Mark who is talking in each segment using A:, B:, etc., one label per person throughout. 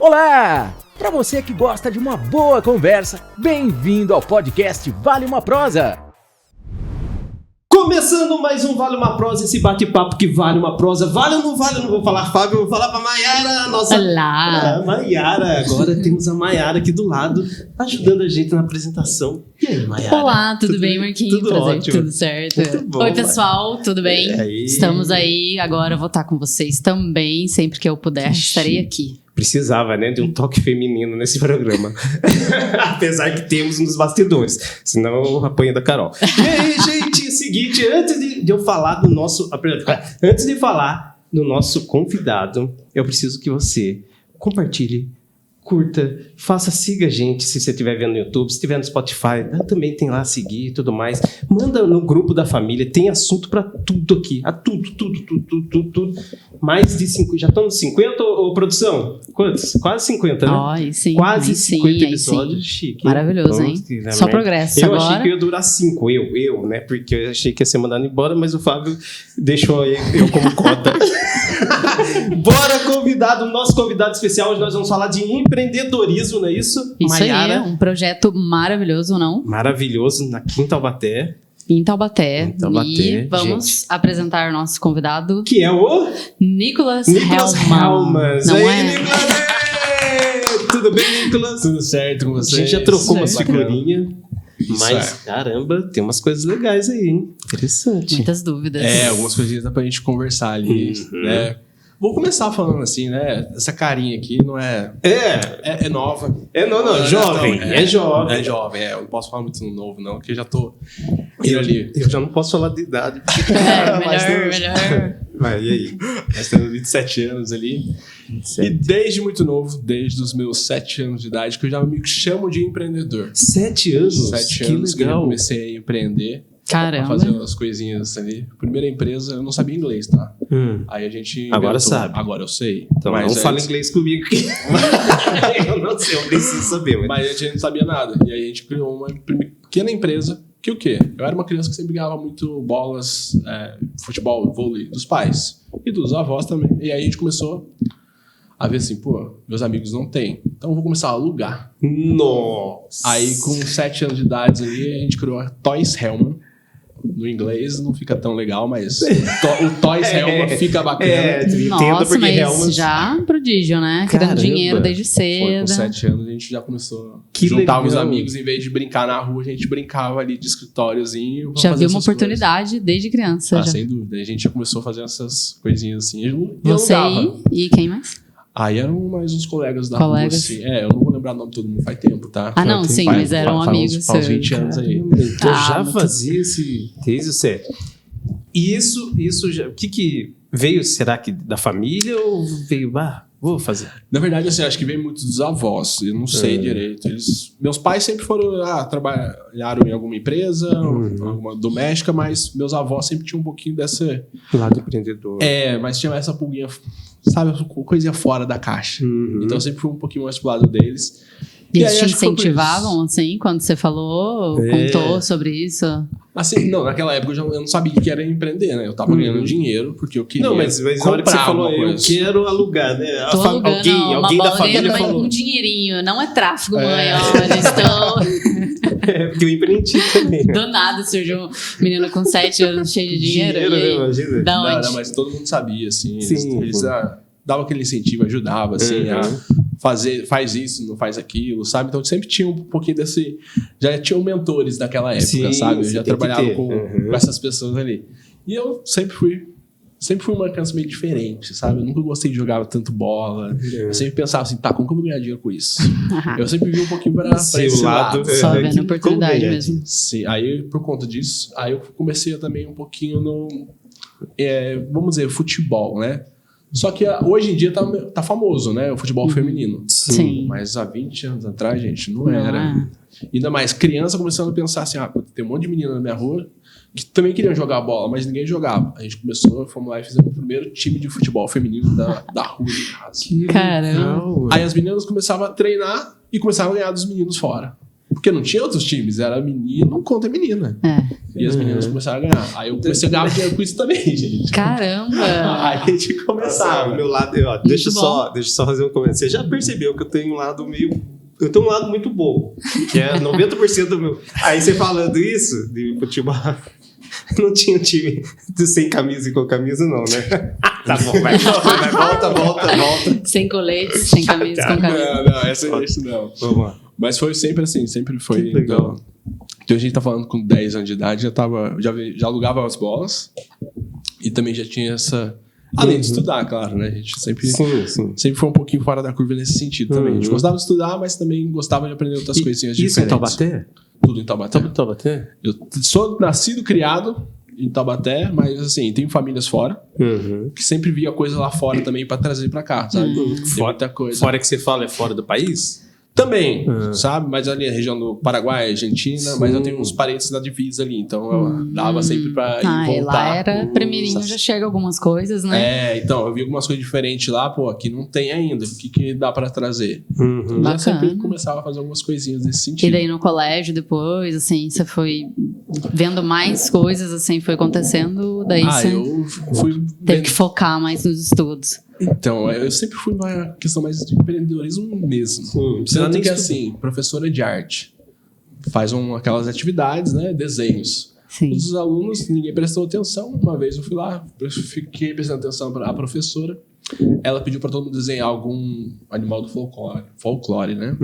A: Olá! Para você que gosta de uma boa conversa, bem-vindo ao podcast Vale uma Prosa!
B: Começando mais um Vale uma Prosa, esse bate-papo que vale uma prosa. Vale ou não vale? Eu não vou falar Fábio, eu vou falar pra Maiara, nossa...
C: Olá!
B: Maiara, agora temos a Maiara aqui do lado, ajudando a gente na apresentação. E aí, Maiara?
C: Olá, tudo bem, Marquinhos?
B: Tudo
C: Prazer,
B: ótimo.
C: tudo certo.
B: Muito bom,
C: Oi, pessoal, tudo bem? Estamos aí, agora eu vou estar com vocês também, sempre que eu puder, estarei aqui.
B: Precisava, né, de um toque feminino nesse programa. Apesar que temos nos bastidores. Senão apanha da Carol. E aí, gente, seguinte, antes de eu falar do nosso... Antes de falar do nosso convidado, eu preciso que você compartilhe, curta, siga a gente se você estiver vendo no YouTube, se estiver no Spotify, também tem lá seguir e tudo mais. Manda no grupo da família, tem assunto pra tudo aqui. Tudo. Mais de 50, já estão nos 50, ô produção? Quantos? Quase 50, né?
C: Ai, sim.
B: Quase 50
C: sim,
B: episódios, chique.
C: Maravilhoso, hein? Só progresso
B: eu
C: agora.
B: achei que ia durar 5, né? Porque eu achei que ia ser mandado embora, mas o Fábio deixou eu como cota. Bora, convidado, nosso convidado especial, hoje nós vamos falar de empreendedorismo, não é isso?
C: Isso
B: Maiara,
C: aí, um projeto maravilhoso, não?
B: maravilhoso, na Taubaté.
C: Em Taubaté.
B: Taubaté,
C: E vamos apresentar o nosso convidado,
B: Que é o
C: Nicolas
B: Helmans.
C: Não
B: Aí,
C: é?
B: Nicolas! Ei! Tudo bem, Nicolas?
D: Tudo certo com
B: A
D: vocês?
B: gente já trocou umas
C: Certo.
B: figurinhas,
D: Isso
B: mas caramba, tem umas coisas legais aí, hein? Interessante.
C: Muitas dúvidas.
D: algumas coisinhas dá pra gente conversar ali, né? Vou começar falando assim, né? Essa carinha aqui não é... É nova.
B: Não, jovem.
D: Então,
B: É jovem.
D: É jovem, eu não posso falar muito novo não, porque eu já tô indo ali.
B: Eu já não posso falar de idade.
D: Mas
C: Melhor.
B: Vai, e aí?
D: Nós temos 27 anos ali. E desde muito novo, desde os meus 7 anos de idade, que eu já me chamo de empreendedor.
B: 7 anos?
D: 7
B: Que
D: anos que eu
B: legal.
D: comecei a empreender. A
C: Caramba.
D: fazer umas coisinhas ali. Primeira empresa, eu não sabia inglês, tá? Aí a gente...
B: Agora sabe.
D: Agora eu sei.
B: Então
D: Mas
B: não fala
D: antes-
B: inglês comigo. Eu não sei, eu preciso saber. Mas...
D: Mas a gente não sabia nada. E aí a gente criou uma pequena empresa. Que o quê? Eu era uma criança que sempre ganhava muito bolas, futebol, vôlei, dos pais. E dos avós também. E aí a gente começou a ver assim, pô, meus amigos não têm. Então eu vou começar a alugar.
B: Nossa!
D: Aí com 7 anos de idade ali, a gente criou a Toys Hellman. No inglês não fica tão legal, mas o Toys Hellman fica bacana.
B: Entendo
C: Nossa,
B: porque
C: mas
B: Helmans...
C: já um prodígio, né? Criando
B: Caramba.
C: dinheiro desde
D: Foi com
C: cedo.
D: 7 anos, a gente já começou a
B: Que
D: juntar os
B: legal.
D: amigos, em vez de brincar na rua, a gente brincava ali de escritóriozinho. pra
C: Já
D: fazer
C: viu uma
D: essas
C: oportunidade desde criança.
D: coisas. Ah,
C: já.
D: sem dúvida. A gente já começou a fazer essas coisinhas assim. E
C: Você
D: alugava.
C: e quem mais?
D: Aí eram mais uns colegas da
C: Colegas.
D: rua, assim. Eu não vou lembrar o nome de todo mundo, faz tempo, tá?
C: Ah, não,
D: Faz-
C: sim,
D: faz-
C: mas eram
D: faz
C: amigos
D: uns, faz uns
C: seus.
D: 20 anos aí.
B: Então
C: Ah,
B: já
C: muito-
B: fazia esse... Desde o 7. E isso já... O que veio, será que da família ou veio... Vou fazer.
D: Na verdade, assim, acho que vem muito dos avós. Eu não sei direito. Meus pais sempre foram... trabalharam em alguma empresa, alguma doméstica, mas meus avós sempre tinham um pouquinho dessa...
B: Lado empreendedor.
D: Mas tinha essa pulguinha, sabe? Coisinha fora da caixa. Então eu sempre fui um pouquinho mais pro lado deles.
C: E eles
D: aí,
C: te
D: acho que foi por
C: incentivavam, assim, quando você falou, contou sobre isso?
D: Assim, não, naquela época eu não sabia o que era empreender, né? Eu tava ganhando dinheiro porque eu queria
B: Não, mas na hora que você
D: comprar
B: falou,
D: uma
B: eu
D: coisa.
B: quero alugar, né?
C: Tô alugando
B: Alguém
C: uma
B: da
C: bola,
B: família
C: ganhando
B: falou.
C: um dinheirinho. Não é tráfico, mãe, olha, estão...
B: Porque eu empreendi também.
C: Do nada surgiu um menino com 7 anos cheio de dinheiro. E aí,
B: imagina.
C: da
D: Não,
C: onde?
D: não, mas todo mundo sabia, assim.
B: Sim,
D: Eles davam aquele incentivo, ajudava, assim, a faz isso, não faz aquilo, sabe? Então sempre tinha um pouquinho desse... Já tinham mentores naquela época,
B: Sim,
D: sabe? Eu
B: sim,
D: já
B: tem que
D: trabalhava
B: ter.
D: com essas pessoas ali. E eu sempre fui uma criança meio diferente, sabe? Eu nunca gostei de jogar tanto bola. Eu sempre pensava assim, tá, como que eu vou ganhar dinheiro com isso? Eu sempre vi um pouquinho pra esse lado.
C: Só vendo
B: que-
C: oportunidade
B: como ganhar
C: mesmo.
D: Sim, aí por conta disso, aí eu comecei também um pouquinho no, vamos dizer, futebol, né? Só que hoje em dia tá famoso, né? O futebol feminino.
C: Sim.
D: Mas há 20 anos atrás, gente, não
C: Não
D: era.
C: é.
D: Ainda mais criança começando a pensar assim, tem um monte de menina na minha rua que também queriam jogar bola, mas ninguém jogava. A gente fomos lá e fizemos o primeiro time de futebol feminino da rua de casa.
C: Caramba.
D: Aí as meninas começavam a treinar e começavam a ganhar dos meninos fora. Porque não tinha outros times, era menino contra menina. E as meninas começaram a ganhar. Aí eu comecei a ganhar dinheiro com isso também, gente.
C: Caramba!
D: Aí a gente começava.
B: Nossa, meu lado, deixa eu só fazer um comentário. Você já percebeu que eu tenho um lado eu tenho um lado muito bom, que é 90% do meu. Aí você falando isso, de futebol, não tinha time sem camisa e com camisa, não, né? Tá bom, vai, volta.
C: Sem colete, sem camisa, com camisa.
D: Não, essa é isso não.
B: Vamos lá.
D: Mas foi sempre assim, sempre foi.
B: Que legal.
D: Então a gente tá falando com 10 anos de idade, já alugava as bolas e também já tinha essa. Além de estudar, claro, né? A gente sempre foi um pouquinho fora da curva nesse sentido também. A gente gostava de estudar, mas também gostava de aprender outras coisinhas diferentes.
B: Isso em Taubaté?
D: Tudo em Taubaté. Eu sou nascido, criado em Taubaté, mas assim, tenho famílias fora, que sempre via coisa lá fora também pra trazer pra cá, sabe? Tem muita coisa.
B: Fora que você fala é fora do país?
D: Também, sabe? Mas ali a região do Paraguai, Argentina, mas eu tenho uns parentes na divisa ali, então eu dava sempre pra ir voltar.
C: E lá era primeirinho, já chega algumas coisas, né?
D: Então, eu vi algumas coisas diferentes lá, pô, aqui não tem ainda, o que dá pra trazer? Já sempre começava a fazer algumas coisinhas nesse sentido.
C: E daí no colégio depois, assim, você foi vendo mais coisas, assim, foi acontecendo, daí você
D: eu fui
C: teve que focar mais nos estudos.
D: Então, eu sempre fui uma questão mais de empreendedorismo mesmo. Tanto que, assim, professora de arte faz aquelas atividades, né? Desenhos.
C: Sim.
D: Os alunos, ninguém prestou atenção. Uma vez eu fui lá, fiquei prestando atenção para a professora. Ela pediu para todo mundo desenhar algum animal do folclore, né?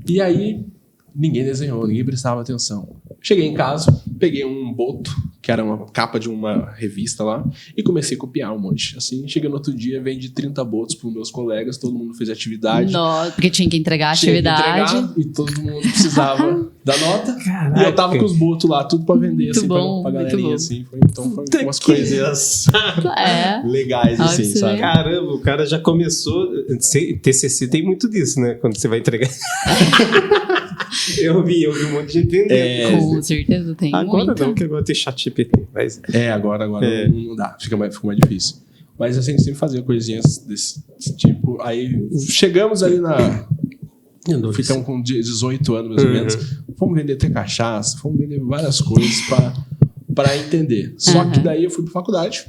D: E aí, ninguém desenhou, ninguém prestava atenção. Cheguei em casa, peguei um boto, que era uma capa de uma revista lá, e comecei a copiar um monte. Assim, cheguei no outro dia, vendi 30 botos para os meus colegas, todo mundo fez atividade.
C: Nossa, porque tinha que entregar a atividade.
D: E todo mundo precisava da nota. Caraca. E eu tava com os botos lá, tudo para vender,
C: muito
D: assim,
C: bom,
D: pra galerinha, assim. Foi umas coisas legais, assim, sabe?
B: Caramba, o cara já começou... TCC tem muito disso, né? Quando você vai entregar... Eu vi um monte de gente entender.
C: Com certeza tem.
B: Agora
C: muita.
B: não, que agora tem chat GPT. Mas...
D: agora não dá, fica mais difícil. Mas a gente sempre fazia coisinhas desse tipo. Aí chegamos ali ficamos com 18 anos mais ou menos. Fomos vender até cachaça, fomos vender várias coisas para entender. Só que daí eu fui para faculdade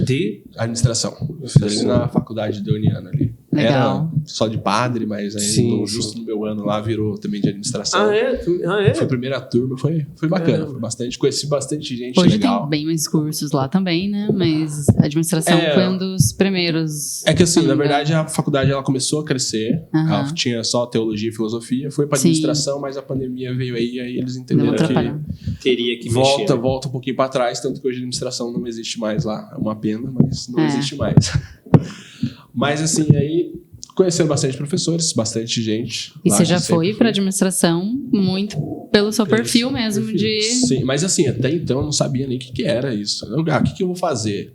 D: de administração. Eu fiz ali na faculdade de Uniana ali.
C: Legal.
D: Era só de padre, mas aí justo no meu ano lá virou também de administração. Foi a primeira turma, foi bacana. Foi bastante, conheci bastante gente
C: hoje
D: legal.
C: Tem bem mais cursos lá também, né? Mas a administração foi um dos primeiros.
D: É que assim, na verdade, a faculdade ela começou a crescer. Ela tinha só teologia e filosofia. Foi para administração, mas a pandemia veio aí eles entenderam que
B: teria que
D: volta um pouquinho para trás, tanto que hoje a administração não existe mais lá. É uma pena, mas não existe mais. Mas assim, aí conhecendo bastante professores, bastante gente.
C: E você já foi para administração muito pelo seu perfil mesmo de...
D: Sim, mas assim, até então eu não sabia nem o que era isso. O que eu vou fazer?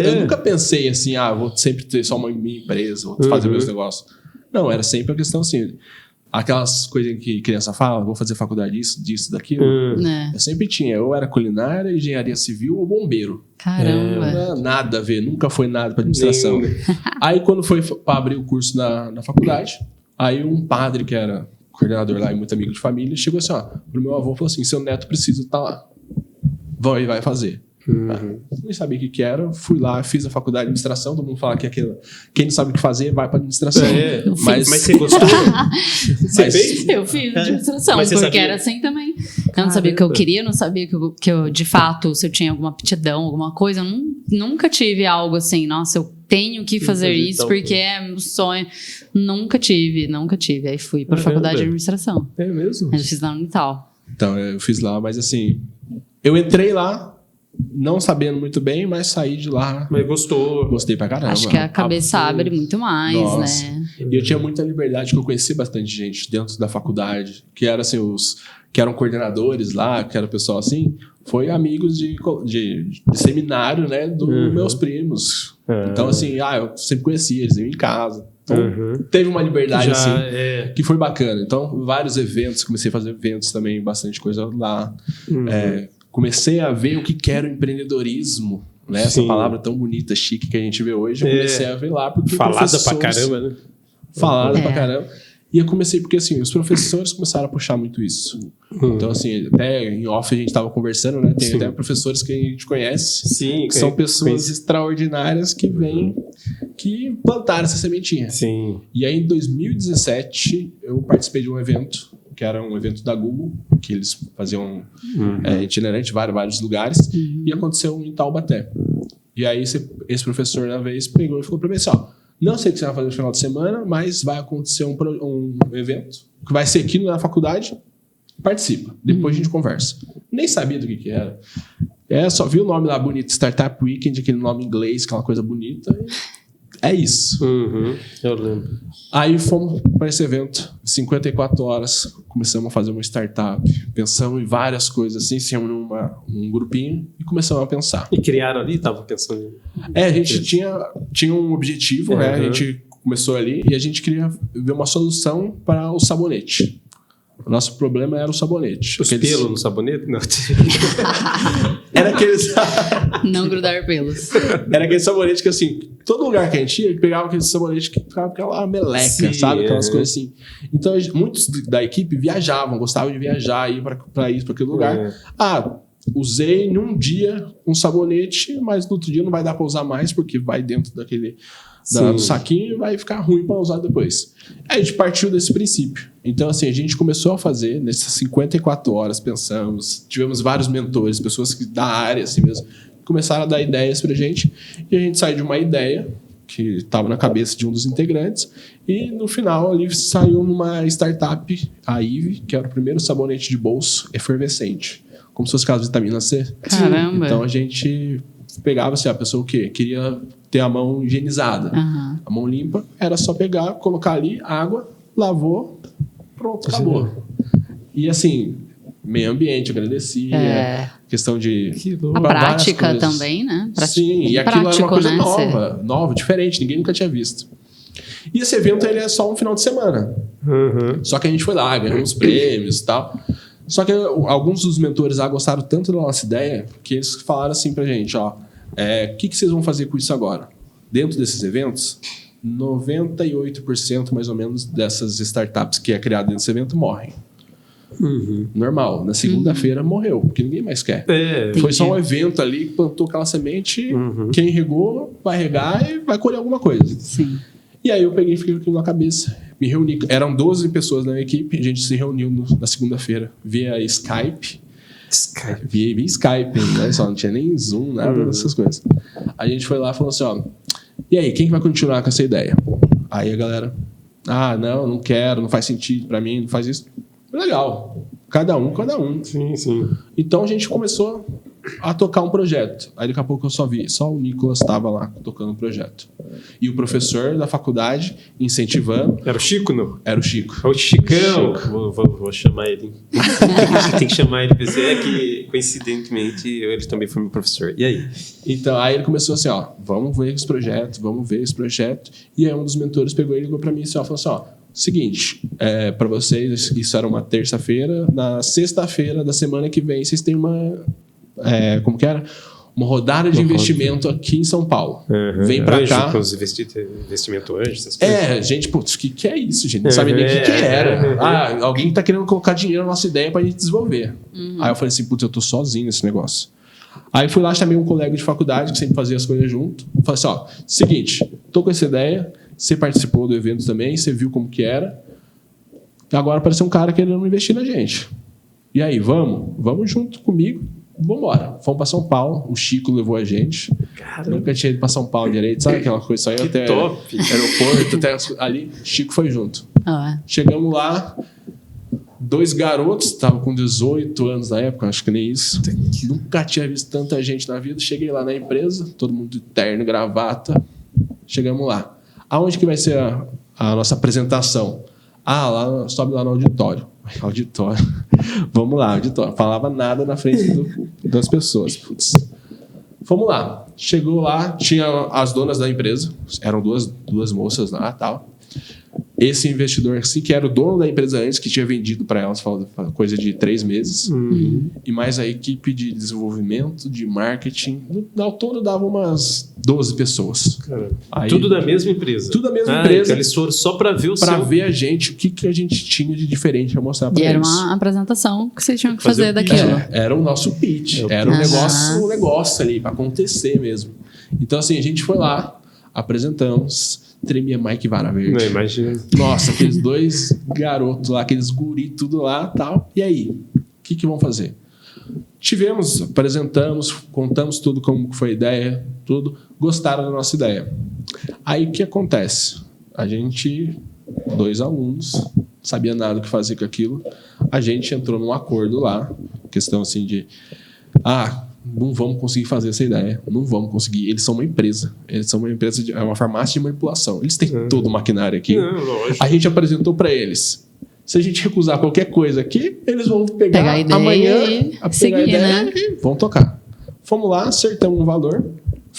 D: Eu nunca pensei assim, vou sempre ter só uma minha empresa, vou fazer meus negócios. Não, era sempre a questão assim... Aquelas coisas que criança fala, vou fazer faculdade disso, daquilo. Eu sempre tinha. Eu era culinária, engenharia civil ou bombeiro.
C: Caramba.
D: Não é nada a ver, nunca foi nada para administração. Aí quando foi para abrir o curso na faculdade, aí um padre que era coordenador lá e muito amigo de família, chegou assim, pro meu avô, falou assim, seu neto precisa estar lá. Vai fazer. Nem sabia o que era, fui lá, fiz a faculdade de administração, todo mundo fala que aquilo, quem não sabe o que fazer vai para administração.
B: Mas você gostou? Você fez?
C: Eu fiz administração, porque era assim também. Eu não sabia o que eu queria, não sabia que eu de fato, se eu tinha alguma aptidão, alguma coisa, eu nunca tive algo assim, nossa, eu tenho que fazer isso porque é meu sonho. Nunca tive. Aí fui para a faculdade de administração.
B: É mesmo?
C: Eu fiz na Unital.
D: Então, eu fiz lá, mas assim, eu entrei lá, não sabendo muito bem, mas saí de lá.
B: Mas gostou.
D: Gostei pra caramba.
C: Acho que a cabeça abre muito mais, né?
D: E eu tinha muita liberdade, que eu conheci bastante gente dentro da faculdade, que eram assim, os que eram coordenadores lá, que era o pessoal assim, foi amigos de seminário, né, dos meus primos. Então, assim, eu sempre conhecia, eles iam em casa. Então, teve uma liberdade, assim, que foi bacana. Então, vários eventos, comecei a fazer eventos também, bastante coisa lá. Comecei a ver o que era o empreendedorismo, né? Essa palavra tão bonita, chique que a gente vê hoje. Eu comecei a ver lá. Porque
B: falada pra caramba, né?
D: Falada pra caramba. E eu comecei porque, assim, os professores começaram a puxar muito isso. Então, assim, até em off a gente estava conversando, né? Tem até professores que a gente conhece.
B: Sim,
D: que são pessoas extraordinárias que vêm, que plantaram essa sementinha.
B: Sim.
D: E aí, em 2017, eu participei de um evento, que era um evento da Google, que eles faziam itinerante, vários lugares, e aconteceu em Taubaté. E aí, esse professor, na vez, pegou e falou para mim assim, ó, não sei o que você vai fazer no final de semana, mas vai acontecer um evento que vai ser aqui na faculdade. Participa. Depois a gente conversa. Nem sabia do que era. Só vi o nome lá bonito, Startup Weekend, aquele nome em inglês, aquela coisa bonita. É isso.
B: Eu lembro.
D: Aí fomos para esse evento, 54 horas, começamos a fazer uma startup, pensamos em várias coisas assim, se reunimos um grupinho e começamos a pensar.
B: E criaram ali? Tava pensando...
D: A gente tinha um objetivo, né? A gente começou ali e a gente queria ver uma solução para o sabonete. O nosso problema era o sabonete.
B: Os pelos no sabonete? Não.
D: Era aqueles...
C: Não grudar pelos.
D: Era aquele sabonete que, assim, todo lugar que a gente ia, pegava aquele sabonete que ficava aquela meleca, sabe? Aquelas coisas assim. Então, muitos da equipe viajavam, gostavam de viajar, ir para isso, para aquele lugar. Usei em um dia um sabonete, mas no outro dia não vai dar para usar mais, porque vai dentro do saquinho e vai ficar ruim para usar depois. Aí a gente partiu desse princípio. Então, assim, a gente começou a fazer, nessas 54 horas, pensamos, tivemos vários mentores, pessoas da área, assim mesmo, começaram a dar ideias pra gente, e a gente saiu de uma ideia que estava na cabeça de um dos integrantes, e no final ali saiu numa startup, a Eve, que era o primeiro sabonete de bolso efervescente, como se fosse caso de vitamina C.
C: Caramba!
D: Então a gente pegava assim, a pessoa o quê? Queria ter a mão higienizada, a mão limpa, era só pegar, colocar ali água, lavou, pronto, acabou. E assim, meio ambiente, agradecia, questão de...
C: A prática também, né?
D: Sim, e aquilo era uma coisa nova, diferente, ninguém nunca tinha visto. E esse evento ele é só um final de semana. Só que a gente foi lá, ganhamos prêmios e tal. Só que alguns dos mentores lá gostaram tanto da nossa ideia que eles falaram assim pra gente, ó, o que vocês vão fazer com isso agora? Dentro desses eventos, 98% mais ou menos dessas startups que é criado dentro desse evento morrem. Normal. Na segunda-feira morreu, porque ninguém mais quer. Foi só um evento ali que plantou aquela semente, quem regou vai regar e vai colher alguma coisa.
C: Sim.
D: E aí eu peguei e fiquei com aquilo na cabeça. Me reuni, eram 12 pessoas na equipe, a gente se reuniu na segunda-feira via Skype. Via Skype, né? Só não tinha nem Zoom, nada dessas coisas. A gente foi lá e falou assim, ó, e aí, quem que vai continuar com essa ideia? Aí a galera, não quero, não faz sentido pra mim, não faz isso. Legal, cada um.
B: Sim.
D: Então a gente começou a tocar um projeto. Aí daqui a pouco eu só o Nicolas estava lá tocando o projeto. E o professor da faculdade incentivando.
B: Era o Chico, não?
D: Era o Chico.
B: O Chicão. Vou chamar ele. Tem que chamar ele, porque é que, coincidentemente, ele também foi meu professor. E aí?
D: Então, aí ele começou assim, ó, vamos ver esse projeto. E aí um dos mentores pegou ele e ligou pra mim e falou assim, ó, seguinte, para vocês, isso era uma terça-feira, na sexta-feira da semana que vem, vocês têm uma... como que era? Uma rodada de investimento aqui em São Paulo. Vem pra cá.
B: Com os investimento anjo, essas coisas.
D: Gente, putz, o que é isso, gente? Não sabe nem o que era. Alguém tá querendo colocar dinheiro na nossa ideia pra gente desenvolver. Aí eu falei assim, putz, eu tô sozinho nesse negócio. Aí fui lá, chamei um colega de faculdade que sempre fazia as coisas junto. Falei assim, ó, seguinte, tô com essa ideia, você participou do evento também, você viu como que era. Agora apareceu um cara querendo investir na gente. E aí, vamos junto comigo. Vambora. Fomos pra São Paulo. O Chico levou a gente. Caramba. Nunca tinha ido pra São Paulo direito. Sabe aquela coisa? Só ia até
B: top.
D: Aeroporto, até ali. Chico foi junto. Chegamos lá. 2 garotos, estavam com 18 anos na época, acho que nem isso. Nunca tinha visto tanta gente na vida. Cheguei lá na empresa, todo mundo de terno, gravata. Chegamos lá. Aonde que vai ser a nossa apresentação? Lá, sobe lá no auditório. Auditório. Vamos lá, auditório. Falava nada na frente das pessoas. Putz. Fomos lá. Chegou lá, tinha as donas da empresa. Eram duas moças lá e tal. Esse investidor, assim, que era o dono da empresa antes, que tinha vendido para elas, coisa de 3 meses. E mais a equipe de desenvolvimento, de marketing. Ao todo dava umas 12 pessoas. Aí,
B: tudo da mesma empresa?
D: Tudo da mesma empresa.
B: Então eles foram só para ver
D: ver a gente, o que a gente tinha de diferente para mostrar para
C: eles.
D: E
C: era uma apresentação que vocês tinham que fazer daquilo.
D: Era o nosso pitch. Era um negócio ali para acontecer mesmo. Então, assim, a gente foi lá, apresentamos, tremia Mike Vara Verde.
B: Não, imagina.
D: Nossa, aqueles 2 garotos lá, aqueles guri, tudo lá e tal. E aí? O que vão fazer? Apresentamos, contamos tudo como foi a ideia, tudo. Gostaram da nossa ideia. Aí o que acontece? A gente, 2 alunos, sabia nada do que fazer com aquilo. A gente entrou num acordo lá, questão assim de... não vamos conseguir fazer essa ideia. Não vamos conseguir. Eles são uma empresa. É uma farmácia de manipulação. Eles têm todo o maquinário aqui.
B: Lógico.
D: A gente apresentou para eles. Se a gente recusar qualquer coisa aqui, eles vão pegar
C: a ideia
D: amanhã
C: né?
D: E vão tocar. Fomos lá, acertamos um valor.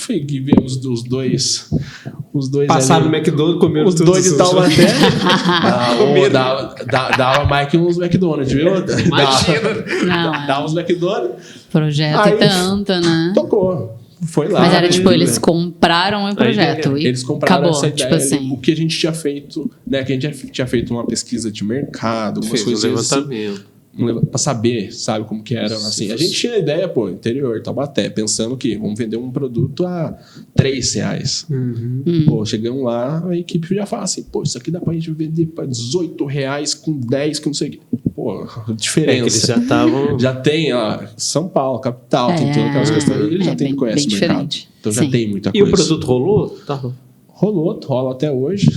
D: Vimos os dois
B: passaram
D: ali,
B: no McDonald's, comeram
D: os dois de Taubaté. Dava mais que uns McDonald's, viu?
B: Imagina.
D: Dava uns McDonald's.
C: Projeto e tanto, né?
D: Tocou. Foi lá.
C: Mas era tipo, eles compraram o projeto e
D: eles compraram
C: acabou,
D: essa ideia.
C: tipo assim.
D: O que a gente tinha feito, né? Que a gente tinha feito uma pesquisa de mercado, algumas coisas
B: levantamento.
D: Pra saber, sabe, como que era. Assim, a gente tinha a ideia, interior, Taubaté, pensando que vamos vender um produto a R$3. Pô, chegamos lá, a equipe já fala assim, isso aqui dá pra gente vender pra R$18 com 10, que não sei o quê. Pô, diferença.
B: Eles já estavam...
D: Já tem, São Paulo, capital, tem todas aquelas questões. Ele já tem conhecimento.
C: Diferente.
D: Então já tem muita
B: E
D: coisa.
B: o produto rolou?
D: Rola até hoje.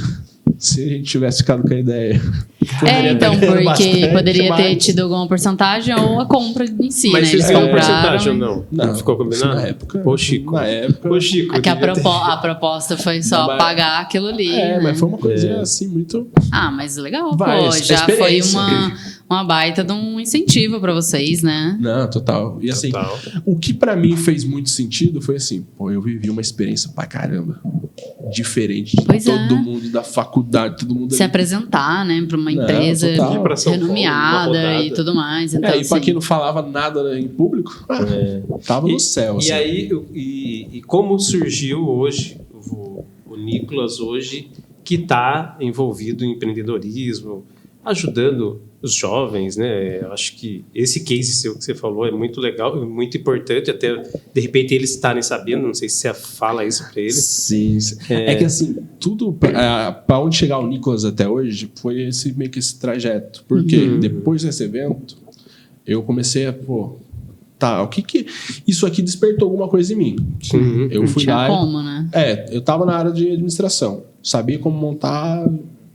D: Se a gente tivesse ficado com a ideia.
C: Então, porque poderia ter
D: mais.
C: tido alguma porcentagem ou a compra em si,
B: Mas
C: né?
B: vocês
C: Eles
B: ganharam
C: compraram.
B: porcentagem ou não?
D: Não,
B: Ficou combinado?
D: Na época.
B: Pô, Chico.
D: Na época.
B: Pô, Chico.
C: Que a proposta foi só pagar aquilo ali. Né?
D: Mas foi uma coisa assim muito.
C: Mas legal,
D: Já
C: foi uma baita de um incentivo pra vocês, né?
D: Não, total. E assim, o que pra mim fez muito sentido foi assim, eu vivi uma experiência pra caramba. Diferente de todo mundo da faculdade, todo mundo
C: se apresentar, né, pra uma empresa renomeada e tudo mais. Então,
D: e pra quem não falava nada em público, tava no céu.
B: E aí, e como surgiu hoje, o Nicolas hoje, que está envolvido em empreendedorismo, ajudando os jovens, né? Eu acho que esse case seu que você falou é muito legal, muito importante, até de repente eles estarem sabendo, não sei se você fala isso para eles.
D: Sim. É que assim, tudo para onde chegar o Nicolas até hoje foi meio que esse trajeto. Porque depois desse evento, eu comecei a, o que isso aqui despertou alguma coisa em mim. Eu fui lá.
C: Como, né?
D: Eu tava na área de administração, sabia como montar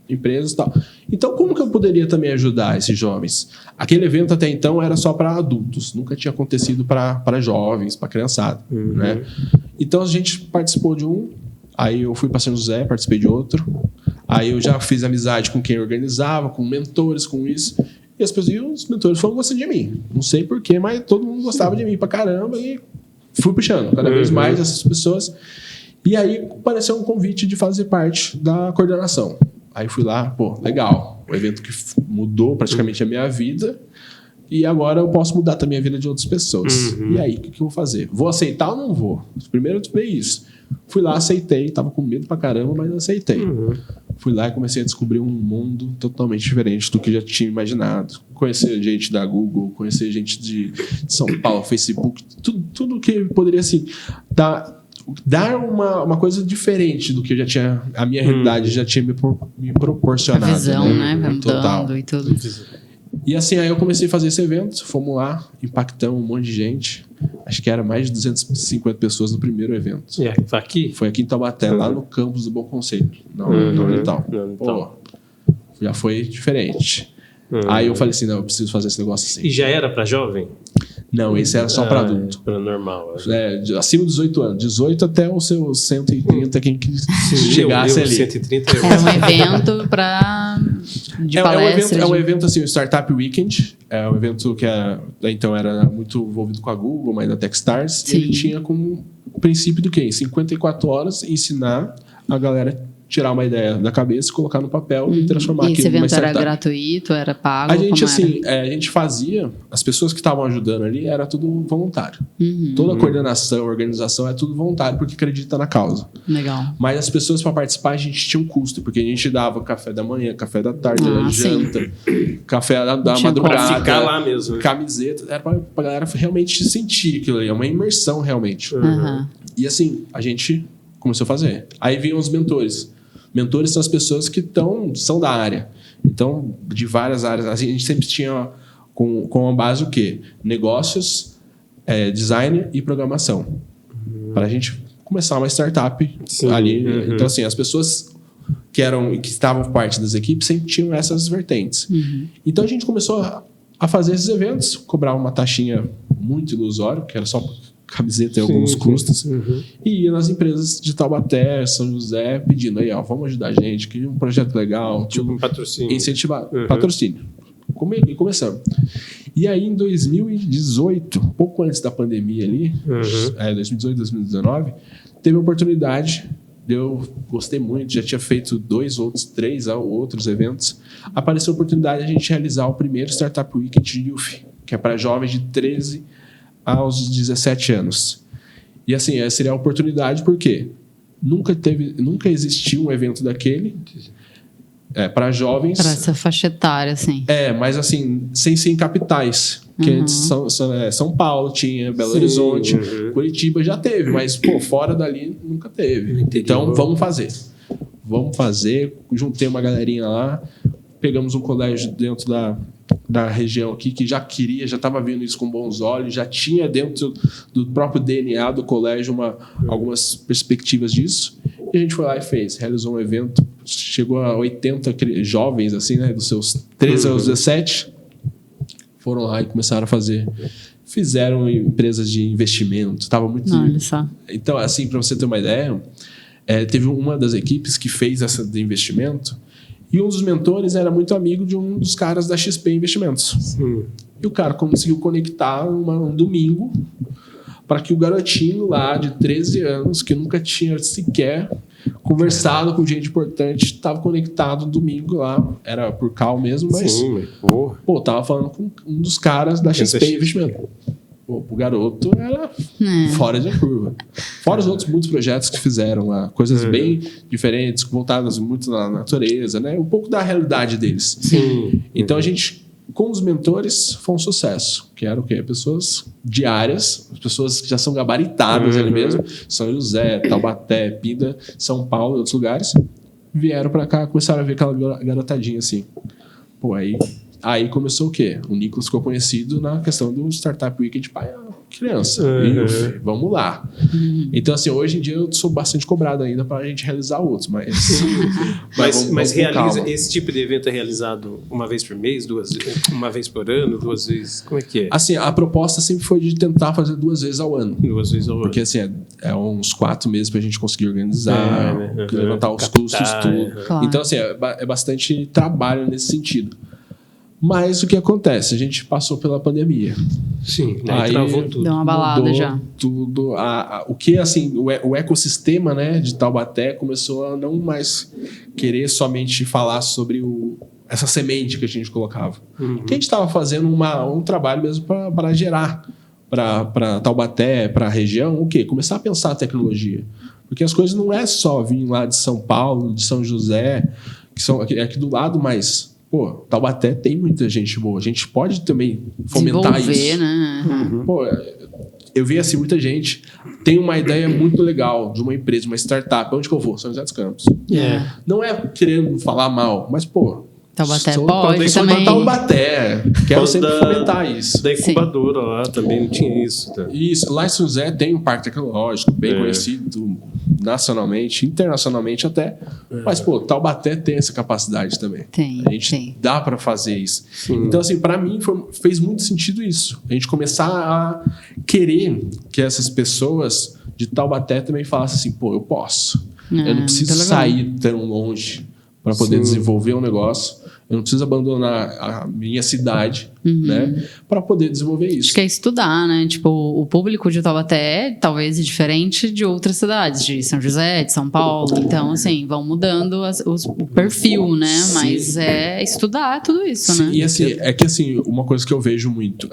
D: empresas e tal. Então, como que eu poderia também ajudar esses jovens? Aquele evento até então era só para adultos, nunca tinha acontecido para jovens, para criançada, né? Então, a gente participou de um, aí eu fui para São José, participei de outro, aí eu já fiz amizade com quem organizava, com mentores, com isso, e os mentores foram gostando de mim. Não sei porquê, mas todo mundo gostava de mim pra caramba e fui puxando cada vez mais essas pessoas. E aí apareceu um convite de fazer parte da coordenação. Aí fui lá, legal. O evento que mudou praticamente a minha vida. E agora eu posso mudar também a vida de outras pessoas. E aí, o que eu vou fazer? Vou aceitar ou não vou? Primeiro eu veio isso. Fui lá, aceitei. Tava com medo pra caramba, mas aceitei. Fui lá e comecei a descobrir um mundo totalmente diferente do que eu já tinha imaginado. Conhecer gente da Google, conhecer gente de São Paulo, Facebook. Tudo que poderia, assim, dar uma coisa diferente do que eu já tinha, a minha realidade já tinha me proporcionado.
C: A visão, né?
D: Total.
C: E tudo.
D: E assim, aí eu comecei a fazer esse evento, fomos lá, impactamos um monte de gente. Acho que era mais de 250 pessoas no primeiro evento.
B: Foi aqui?
D: Foi aqui em Taubaté, lá no campus do Bom Conselho, na Unital. Já foi diferente. Aí eu falei assim, não, eu preciso fazer esse negócio assim.
B: E já era para jovem?
D: Não, esse era só para adulto.
B: Para normal.
D: Acima de 18 anos. 18 até os seus 130, quem que chegasse ali.
B: 130
C: Era um evento de palestras.
D: É um evento assim, o Startup Weekend. É um evento que então era muito envolvido com a Google, mas na Techstars. E ele tinha como princípio do quê? Em 54 horas, ensinar a galera tirar uma ideia da cabeça, colocar no papel e transformar
C: aquilo
D: numa
C: startup. E esse evento era gratuito, era pago?
D: A gente, a gente fazia, as pessoas que estavam ajudando ali, era tudo voluntário. Toda a coordenação, organização é tudo voluntário, porque acredita na causa.
C: Legal.
D: Mas as pessoas para participar, a gente tinha um custo, porque a gente dava café da manhã, café da tarde, janta, café da madrugada.
B: Pra ficar lá mesmo. Né?
D: Camiseta, era pra galera realmente sentir aquilo ali, é uma imersão realmente. E assim, a gente começou a fazer. Aí vinham os mentores. Mentores são as pessoas que são da área. Então, de várias áreas. A gente sempre tinha com a base o quê? Negócios, design e programação. Para a gente começar uma startup ali. Então, assim, as pessoas que estavam parte das equipes sempre tinham essas vertentes. Então, a gente começou a fazer esses eventos, cobrava uma taxinha muito ilusória, que era só camiseta e alguns custos, e ia nas empresas de Taubaté, São José, pedindo aí, vamos ajudar a gente, que um projeto legal.
B: Tipo um patrocínio.
D: Incentivar. Patrocínio. E começamos. E aí, em 2018, pouco antes da pandemia ali, 2018, 2019, teve a oportunidade, eu gostei muito, já tinha feito 3 outros eventos, apareceu a oportunidade de a gente realizar o primeiro Startup Weekend Youth, que é para jovens de 13 aos 17 anos. E assim, essa seria a oportunidade, porque nunca existiu um evento daquele para jovens.
C: Para essa faixa etária, assim.
D: Mas assim, sem ser em capitais. Que antes São Paulo tinha, Belo Horizonte, Curitiba já teve, mas fora dali nunca teve. Então, vamos fazer. Juntei uma galerinha lá, pegamos um colégio dentro da região aqui que já estava vendo isso com bons olhos, já tinha dentro do próprio DNA do colégio algumas perspectivas disso, e a gente foi lá e realizou um evento, chegou a 80 jovens, assim, né, dos seus 13 aos 17, foram lá e começaram a fazer. Fizeram empresas de investimento, estava muito...
C: Olha só.
D: Então, assim, para você ter uma ideia, teve uma das equipes que fez essa de investimento. E um dos mentores era muito amigo de um dos caras da XP Investimentos. E o cara conseguiu conectar um domingo para que o garotinho lá de 13 anos, que nunca tinha sequer conversado com gente importante, estava conectado no domingo lá. Era por call mesmo, mas... tava falando com um dos caras da XP Investimentos. O garoto era fora de curva. Fora os outros muitos projetos que fizeram lá. Coisas bem diferentes, voltadas muito na natureza, né? Um pouco da realidade deles. Então, a gente, com os mentores, foi um sucesso. Que era o quê? Pessoas diárias, pessoas que já são gabaritadas ali mesmo. São José, Taubaté, Pinda, São Paulo e outros lugares. Vieram para cá, começaram a ver aquela garotadinha assim. Aí começou o quê? O Nicolas ficou conhecido na questão do Startup Weekend para criança. Vamos lá. Então, assim, hoje em dia eu sou bastante cobrado ainda para a gente realizar outros, mas
B: realiza esse tipo de evento é realizado uma vez por mês, uma vez por ano, 2 vezes? Como é que é?
D: Assim, a proposta sempre foi de tentar fazer 2 vezes ao ano. 2 vezes ao ano. Porque, assim, é uns 4 meses para a gente conseguir organizar, levantar os custos, tudo. Claro. Então, assim, é bastante trabalho nesse sentido. Mas o que acontece? A gente passou pela pandemia.
B: Aí travou tudo.
C: Deu uma balada já.
D: Tudo. O que, assim, o ecossistema, né, de Taubaté começou a não mais querer somente falar sobre essa semente que a gente colocava. Que a gente estava fazendo um trabalho mesmo para gerar para Taubaté, para a região, o quê? Começar a pensar a tecnologia. Porque as coisas não é só vir lá de São Paulo, de São José, que são aqui do lado, mas... Taubaté tem muita gente boa. A gente pode também fomentar isso.
C: Né?
D: Eu vi assim, muita gente tem uma ideia muito legal de uma empresa, uma startup. Onde que eu vou? São José dos Campos. Não é querendo falar mal, mas,
C: Taubaté pode também.
D: Taubaté. Quero sempre fomentar isso.
B: Da incubadora lá também não tinha isso. Tá?
D: Isso. Lá em São José tem um parque tecnológico bem conhecido nacionalmente, internacionalmente até. Mas, Taubaté tem essa capacidade também. A gente dá para fazer isso. Então, assim, para mim fez muito sentido isso. A gente começar a querer que essas pessoas de Taubaté também falassem assim, eu posso. Eu não preciso sair tão longe para poder desenvolver um negócio. Eu não preciso abandonar a minha cidade, né? Para poder desenvolver isso.
C: Acho que é estudar, né? Tipo, o público de Taubaté talvez é diferente de outras cidades, de São José, de São Paulo. Então, assim, vão mudando o perfil, né?
B: Sim.
C: Mas é estudar tudo isso,
D: Sim,
C: né?
D: e assim, é que assim, uma coisa que eu vejo muito,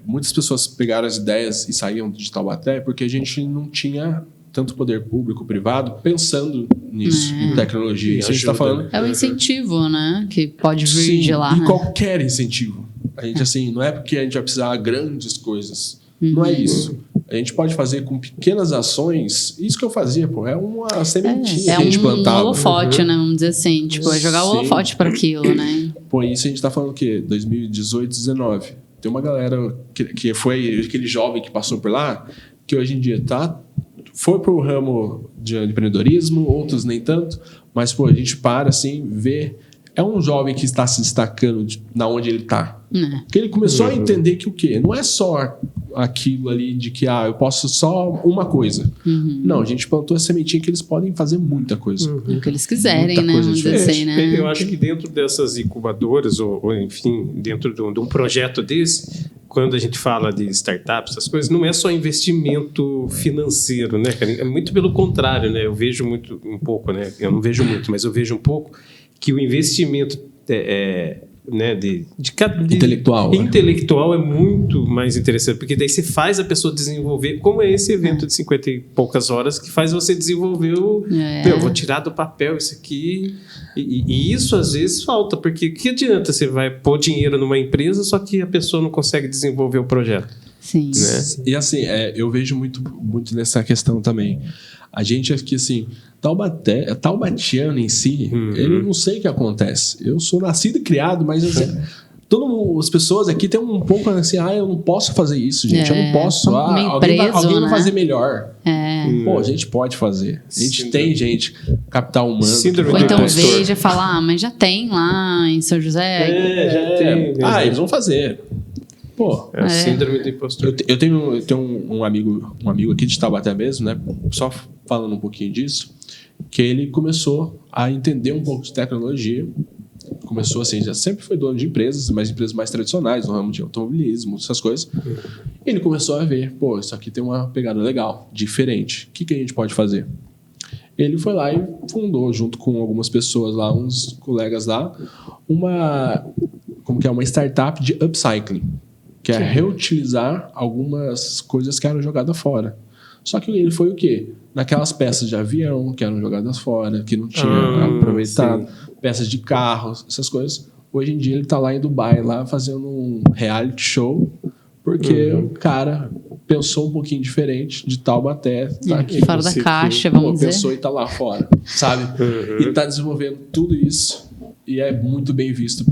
D: muitas pessoas pegaram as ideias e saíam de Taubaté porque a gente não tinha tanto poder público, privado, pensando nisso, em tecnologia. Isso a gente tá falando.
C: É o incentivo, né? Que pode vir
D: Sim,
C: de lá.
D: e
C: né?
D: qualquer incentivo. A gente, assim, não é porque a gente vai precisar de grandes coisas. Não é isso. A gente pode fazer com pequenas ações. Isso que eu fazia, pô, é uma sementinha que a gente plantava.
C: É um holofote, né? Vamos dizer assim. Tipo, é jogar o holofote para aquilo, né?
D: Pô, isso a gente tá falando o quê? 2018, 2019. Tem uma galera que foi aquele jovem que passou por lá, que hoje em dia foi pro ramo de empreendedorismo, outros nem tanto, mas, pô, a gente para, assim, vê. É um jovem que está se destacando na onde ele está. Porque ele começou a entender que o quê? Não é só aquilo ali de que eu posso só uma coisa. Não, a gente plantou a sementinha que eles podem fazer muita coisa.
C: O que eles quiserem,
D: Muita
C: né?
D: coisa
C: Vamos dizer assim, né?
B: Eu acho que dentro dessas incubadoras, ou enfim, dentro de um projeto desse, quando a gente fala de startups, essas coisas, não é só investimento financeiro, né, cara? É muito pelo contrário, né? Eu vejo um pouco, né? Eu não vejo muito, mas eu vejo um pouco que o investimento né, intelectual é muito mais interessante, porque daí você faz a pessoa desenvolver, como é esse evento de 50 e poucas horas, que faz você desenvolver eu vou tirar do papel isso aqui, e isso às vezes falta, porque que adianta você vai pôr dinheiro numa empresa, só que a pessoa não consegue desenvolver o projeto.
C: Sim.
D: Né? E assim, eu vejo muito nessa questão também. A gente aqui, assim, taubatiano em si, eu não sei o que acontece. Eu sou nascido e criado, mas assim, as pessoas aqui têm um pouco assim, eu não posso fazer isso, gente, eu não posso. Alguém vai fazer melhor. Pô, a gente pode fazer. A gente tem gente, capital humano.
C: Ou então veja e fala, mas já tem lá em São José.
B: Já tem.
D: Eles vão fazer. Pô,
B: a síndrome do impostor.
D: Eu tenho um amigo aqui de Taubaté mesmo, né? Só falando um pouquinho disso, que ele começou a entender um pouco de tecnologia. Começou assim, já sempre foi dono de empresas, mas empresas mais tradicionais, no ramo de automobilismo, essas coisas. E ele começou a ver, pô, isso aqui tem uma pegada legal, diferente. O que a gente pode fazer? Ele foi lá e fundou, junto com algumas pessoas lá, uns colegas lá, uma startup de upcycling, que é reutilizar algumas coisas que eram jogadas fora. Só que ele foi o quê? Naquelas peças de avião que eram jogadas fora, que não tinha aproveitado, peças de carros, essas coisas. Hoje em dia ele está lá em Dubai, lá fazendo um reality show, porque o cara pensou um pouquinho diferente de Taubaté, tá aqui.
C: Fora da caixa, vamos dizer.
D: Pensou e está lá fora, sabe? E está desenvolvendo tudo isso. E é muito bem visto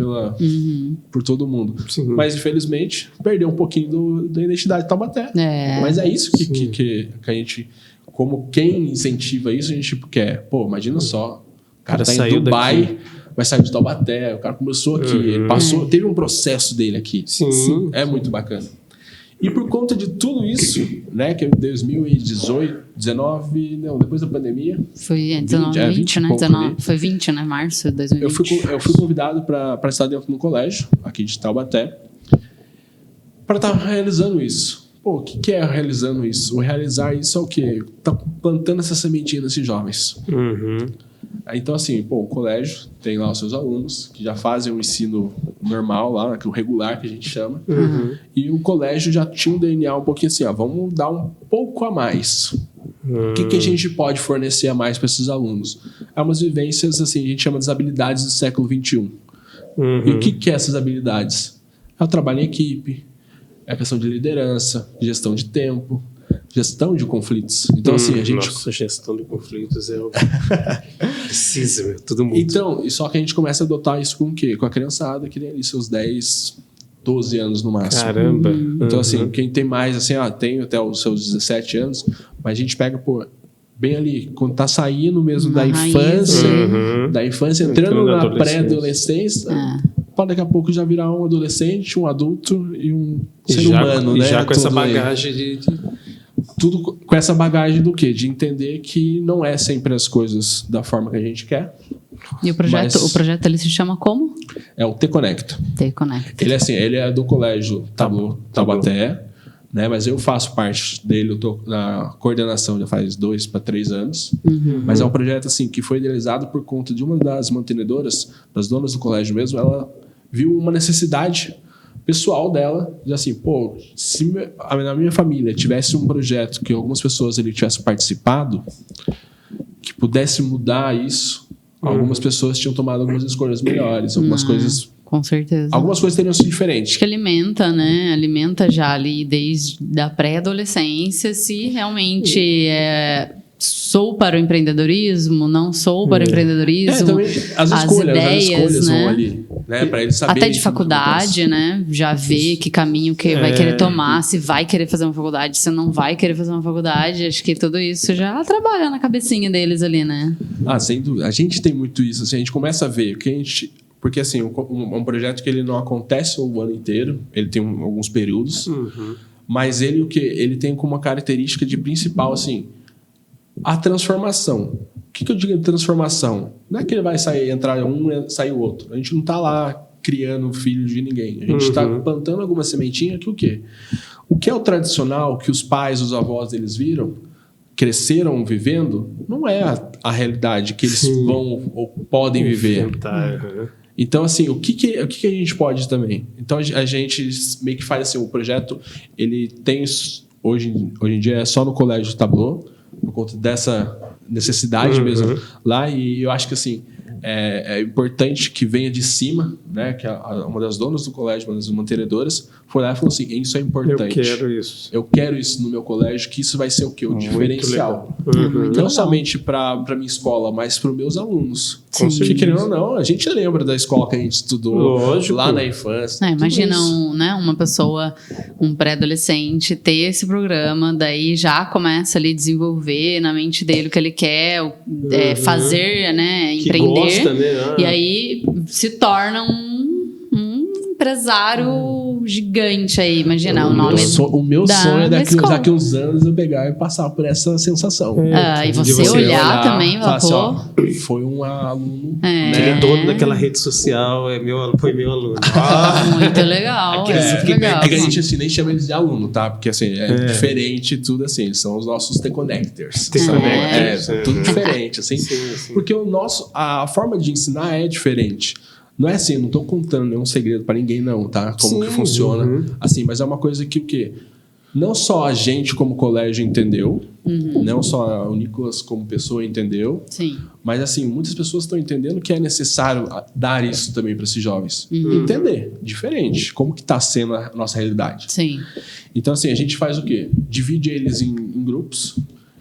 D: por todo mundo. Sim. Mas, infelizmente, perdeu um pouquinho da identidade de Taubaté. Mas é isso que a gente, como quem incentiva isso, a gente quer. Pô, imagina só, o cara tá em Dubai, daqui. Vai sair de Taubaté, o cara começou aqui, ele passou, teve um processo dele aqui.
B: Sim.
D: É muito bacana. E por conta de tudo isso, né, que é 2018, 19, não, depois da pandemia.
C: Foi 20, né? Foi 20, né? Março de 2020.
D: Eu fui convidado para estar dentro de um colégio, aqui de Taubaté, para estar realizando isso. Pô, o que é realizando isso? O realizar isso é o quê? Tá plantando essa sementinha nesses jovens. Então, assim, o colégio tem lá os seus alunos que já fazem o ensino normal lá, o regular que a gente chama. E o colégio já tinha um DNA um pouquinho assim, vamos dar um pouco a mais. O que a gente pode fornecer a mais para esses alunos? É umas vivências, assim, a gente chama de habilidades do século XXI. E o que é essas habilidades? É o trabalho em equipe, é a questão de liderança, gestão de tempo, gestão de conflitos. Então, assim, a gente...
B: Nossa, gestão de conflitos precisa, todo mundo.
D: Então, e só que a gente começa a adotar isso com o quê? Com a criançada que tem ali seus 10, 12 anos no máximo.
B: Caramba!
D: Então, assim, quem tem mais, assim, tem até os seus 17 anos, mas a gente pega, bem ali, quando tá saindo mesmo da infância, entrando na pré-adolescência, para daqui a pouco já virar um adolescente, um adulto e um ser humano, né?
B: E já com essa bagagem de...
D: Tudo com essa bagagem do quê? De entender que não é sempre as coisas da forma que a gente quer,
C: E o projeto ele se chama como?
D: É o T-Conecta.
C: T-Conecta.
D: Ele é do colégio Taubaté, né? Mas eu faço parte dele, eu tô na coordenação já faz 2 para 3 anos. Mas é um projeto assim que foi idealizado por conta de uma das mantenedoras, das donas do colégio mesmo. Ela viu uma necessidade pessoal dela, de assim, pô, se na minha família tivesse um projeto que algumas pessoas ali tivessem participado, que pudesse mudar isso, algumas pessoas tinham tomado algumas escolhas melhores, algumas coisas...
C: Com certeza.
D: Algumas coisas teriam sido diferentes.
C: Acho que alimenta, né? Alimenta já ali desde a pré-adolescência, se realmente sou para o empreendedorismo, não sou para o empreendedorismo.
D: Também as escolhas,
C: né?
D: vão ali, né? Para ele saber.
C: Até de faculdade, né? Já vê que caminho que vai querer tomar, se vai querer fazer uma faculdade, se não vai querer fazer uma faculdade. Acho que tudo isso já trabalha na cabecinha deles ali, né?
D: Sem dúvida. A gente tem muito isso. Assim, a gente começa a ver o que a gente... Porque, assim, um projeto que ele não acontece o ano inteiro, ele tem alguns períodos, mas ele tem como uma característica de principal, assim, a transformação. O que eu digo de transformação? Não é que ele vai entrar um e sair o outro. A gente não está lá criando filhos de ninguém. A gente está plantando alguma sementinha que o quê? O que é o tradicional, que os pais, os avós eles viram, cresceram vivendo, não é a realidade que eles vão ou podem viver. Então, assim, o que a gente pode também? Então, a gente meio que faz assim, o projeto, ele tem, hoje em dia, é só no Colégio Tableau, por conta dessa necessidade mesmo lá, e eu acho que, assim, é importante que venha de cima, né, que uma das donas do colégio, uma das mantenedoras, foi lá e falou assim, isso é importante. Eu quero isso no meu colégio, que isso vai ser o quê? O diferencial. Não somente para minha escola, mas para os meus alunos. Porque, querendo ou não, a gente lembra da escola que a gente estudou lá na infância.
C: Imagina uma pessoa, um pré-adolescente, ter esse programa, daí já começa ali a desenvolver na mente dele o que ele quer fazer, né, empreender. Gosta, né? E aí se torna um empresário gigante aí, imagina o nome.
D: O meu sonho é daqui uns anos eu pegar e passar por essa sensação.
C: E você olhar também,
D: assim, foi um aluno.
B: Ele é dono daquela rede social, foi meu aluno.
C: Muito legal.
D: É que a gente assim, nem chama eles de aluno, tá? Porque assim, diferente tudo assim, eles são os nossos T-Connectors. Tudo diferente, assim. Sim. Porque a forma de ensinar é diferente. Não é assim, não estou contando nenhum segredo para ninguém não, tá? Como que funciona, assim, mas é uma coisa que o quê? Não só a gente como colégio entendeu, não só o Nicolas como pessoa entendeu, mas assim, muitas pessoas estão entendendo que é necessário dar isso também para esses jovens. Entender, diferente, como que está sendo a nossa realidade. Então assim, a gente faz o quê? Divide eles em grupos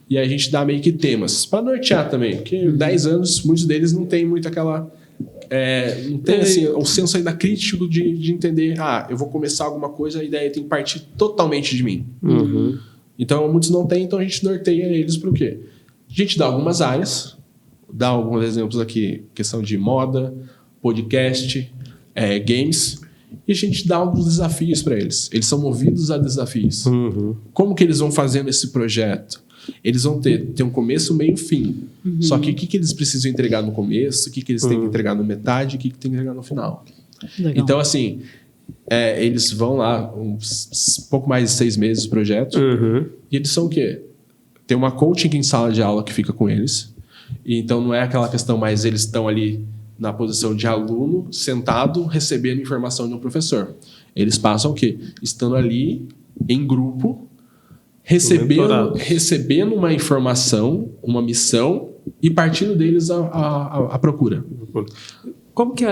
D: e aí a gente dá meio que temas, para nortear também, porque 10 anos, muitos deles não tem muito aquela... não tem assim, o senso ainda crítico de entender, eu vou começar alguma coisa, a ideia tem que partir totalmente de mim. Então, muitos não têm, então a gente norteia eles para o quê? A gente dá algumas áreas, dá alguns exemplos aqui, questão de moda, podcast, games, e a gente dá alguns desafios para eles. Eles são movidos a desafios. Como que eles vão fazendo esse projeto? Eles vão ter um começo, meio e fim. Só que o que eles precisam entregar no começo, o que eles têm que entregar no metade, o que tem que entregar no final.
C: Legal.
D: Então, assim, eles vão lá, pouco mais de 6 meses o projeto, e eles são o quê? Tem uma coaching em sala de aula que fica com eles, e então não é aquela questão mais eles estão ali na posição de aluno, sentado, recebendo informação de um professor. Eles passam o quê? Estando ali, em grupo, recebendo uma informação, uma missão e partindo deles a procura.
B: Como que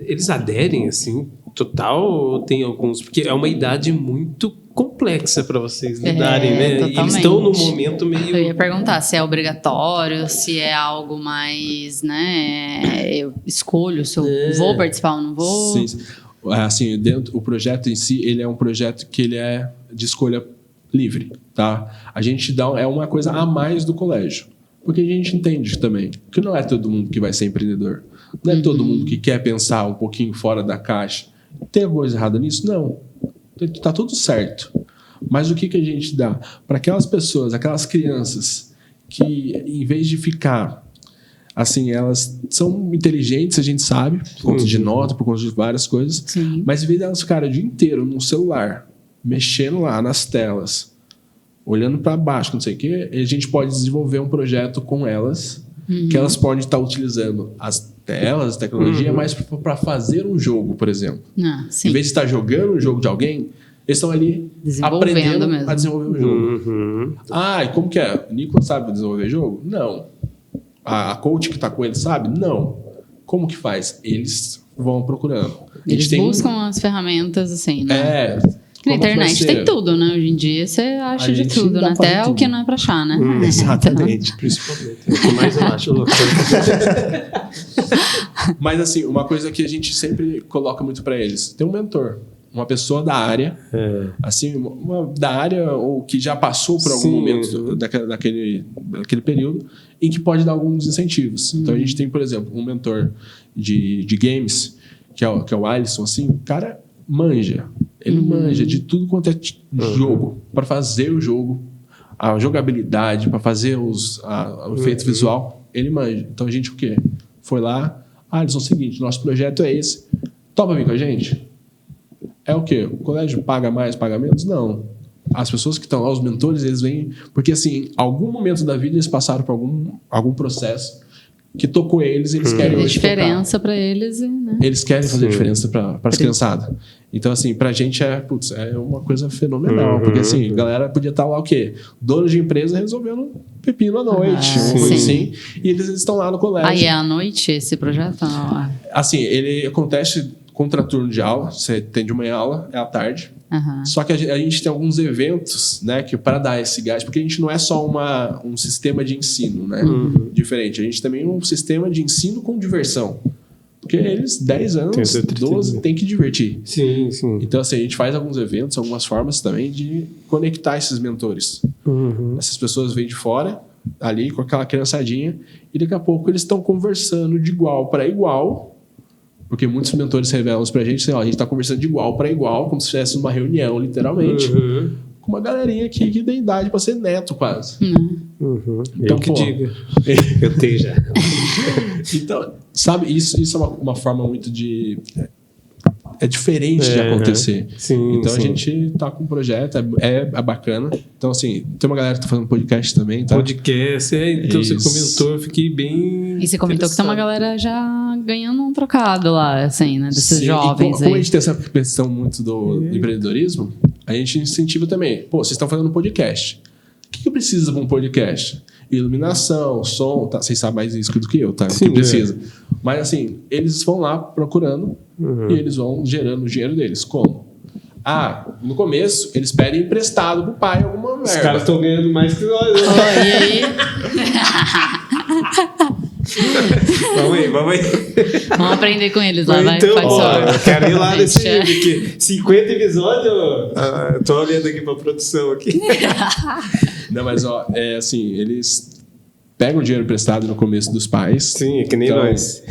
B: eles aderem assim, total, ou tem alguns... Porque é uma idade muito complexa para vocês lidarem, né?
C: Totalmente.
B: E eles estão num momento meio...
C: Eu ia perguntar se é obrigatório, se é algo mais, né? Eu escolho se eu vou participar ou não vou.
D: Sim. Assim, o projeto em si, ele é um projeto que ele é de escolha livre, tá? A gente dá uma coisa a mais do colégio, porque a gente entende também que não é todo mundo que vai ser empreendedor, não é todo mundo que quer pensar um pouquinho fora da caixa. Tem alguma coisa errada nisso? Não, tá tudo certo. Mas o que a gente dá para aquelas pessoas, aquelas crianças que em vez de ficar assim, elas são inteligentes, a gente sabe, por conta de nota, por conta de várias coisas.
C: Sim.
D: Mas em vez delas ficarem o dia inteiro no celular, mexendo lá nas telas, olhando para baixo, não sei o quê, a gente pode desenvolver um projeto com elas, que elas podem estar utilizando as telas, a tecnologia, mas para fazer um jogo, por exemplo.
C: Sim.
D: Em vez de estar jogando um jogo de alguém, eles estão ali aprendendo
C: mesmo.
D: a desenvolver o jogo. E como que é? O Nicolas sabe desenvolver jogo? Não. A coach que está com ele sabe? Não. Como que faz? Eles vão procurando.
C: Eles buscam as ferramentas, assim, né? Na internet tem tudo, né? Hoje em dia você acha de tudo, né? Até o que não é pra achar, né?
B: Exatamente, principalmente. É o que mais eu acho louco.
D: Mas assim, uma coisa que a gente sempre coloca muito pra eles, tem um mentor, uma pessoa da área, assim, da área ou que já passou por algum momento daquele período, em que pode dar alguns incentivos. Então a gente tem, por exemplo, um mentor de games, que é o Alisson, assim, o cara manja. Ele manja de tudo quanto é jogo, para fazer o jogo, a jogabilidade, para fazer o efeito visual, ele manja. Então a gente o quê? Foi lá, Alisson, é o seguinte, nosso projeto é esse, topa vir com a gente? É o quê? O colégio paga mais, paga menos? Não. As pessoas que estão lá, os mentores, eles vêm, porque assim, algum momento da vida eles passaram por algum processo que tocou eles, eles querem
C: fazer diferença para eles, né?
D: Eles querem fazer diferença para as criançadas. Então, assim, pra gente é uma coisa fenomenal. Porque, assim, a galera podia estar lá o quê? Dono de empresa resolvendo um pepino à noite, uma coisa assim. E eles estão lá no colégio.
C: Aí é à noite esse projeto?
D: Assim, ele acontece contraturno de aula. Você tem de manhã aula, é à tarde. Só que a gente tem alguns eventos, né, que para dar esse gás, porque a gente não é só um sistema de ensino, né, diferente. A gente também é um sistema de ensino com diversão. Porque eles, 10 anos, 12, tem que divertir.
B: Sim, sim.
D: Então, assim, a gente faz alguns eventos, algumas formas também de conectar esses mentores. Essas pessoas vêm de fora, ali com aquela criançadinha, e daqui a pouco eles estão conversando de igual para igual. Porque muitos mentores revelam isso pra gente, assim, ó, a gente tá conversando de igual para igual, como se estivesse numa reunião, literalmente, com uma galerinha aqui que tem idade pra ser neto, quase.
B: Então, eu que diga. Eu tenho já.
D: Então, sabe, isso é uma forma muito de... É diferente de acontecer.
B: Sim,
D: então a gente tá com um projeto, é bacana. Então, assim, tem uma galera que tá fazendo podcast também, tá?
B: Podcast, então você comentou, eu fiquei bem.
C: E você comentou que tem uma galera já ganhando um trocado lá, assim, né? Desses jovens
D: como a gente tem essa questão muito do empreendedorismo, a gente incentiva também. Pô, vocês estão fazendo um podcast. O que precisa para um podcast? Iluminação, som, tá? Vocês sabem mais isso do que eu, tá?
B: Sim,
D: o que precisa. Mas assim, eles vão lá procurando e eles vão gerando o dinheiro deles. Como? No começo, eles pedem emprestado pro pai alguma verba.
B: Os caras estão ganhando mais que nós.
C: E aí?
B: Vamos aí.
C: Vamos aprender com eles lá, vai.
B: Então, eu quero ir lá nesse
C: Deixa.
B: vídeo aqui. 50 episódios, tô olhando aqui pra produção aqui.
D: Não, mas é assim, eles pegam o dinheiro emprestado no começo dos pais.
B: Sim, é que nem nós.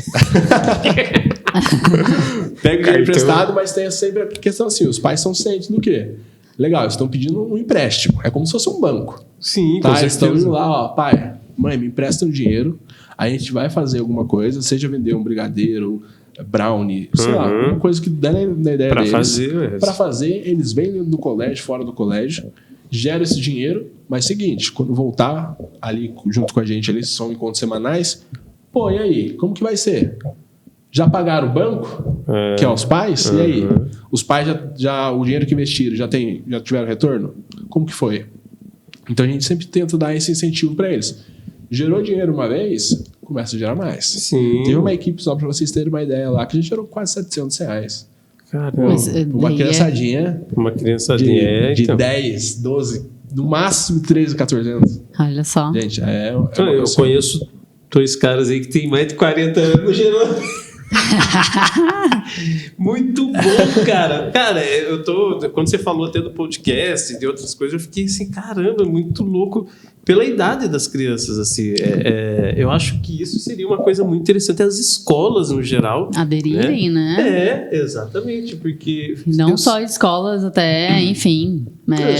D: Pega o dinheiro emprestado, mas tem sempre a questão assim, os pais são cientes do quê? Legal, eles estão pedindo um empréstimo. É como se fosse um banco.
B: Sim,
D: tá?
B: com
D: Eles estão
B: certeza.
D: indo lá, pai, mãe, me emprestam dinheiro, a gente vai fazer alguma coisa, seja vender um brigadeiro, brownie, sei lá, uma coisa que dá na ideia
B: Pra
D: deles. Pra fazer, eles vêm dentro do colégio, fora do colégio, geram esse dinheiro, mas seguinte, quando voltar ali junto com a gente, ali são encontros semanais, pô, e aí, como que vai ser? Já pagaram o banco, que é os pais? E aí? Os pais já o dinheiro que investiram, já tiveram retorno? Como que foi? Então a gente sempre tenta dar esse incentivo para eles. Gerou dinheiro uma vez, começa a gerar mais.
B: Sim.
D: Teve uma equipe, só para vocês terem uma ideia lá, que a gente gerou quase R$700.
B: Caramba.
D: Uma criançadinha.
B: Uma criançadinha.
D: De 10, 12, no máximo 13, 14 anos.
C: Olha só.
D: Gente,
B: eu conheço 2 caras aí que tem mais de 40 anos gerando. Muito bom, cara. Cara, quando você falou até do podcast e de outras coisas, eu fiquei assim, caramba, muito louco pela idade das crianças, assim. Eu acho que isso seria uma coisa muito interessante, as escolas, no geral.
C: Aderirem, né?
B: Exatamente, porque...
C: Não só escolas, até, enfim,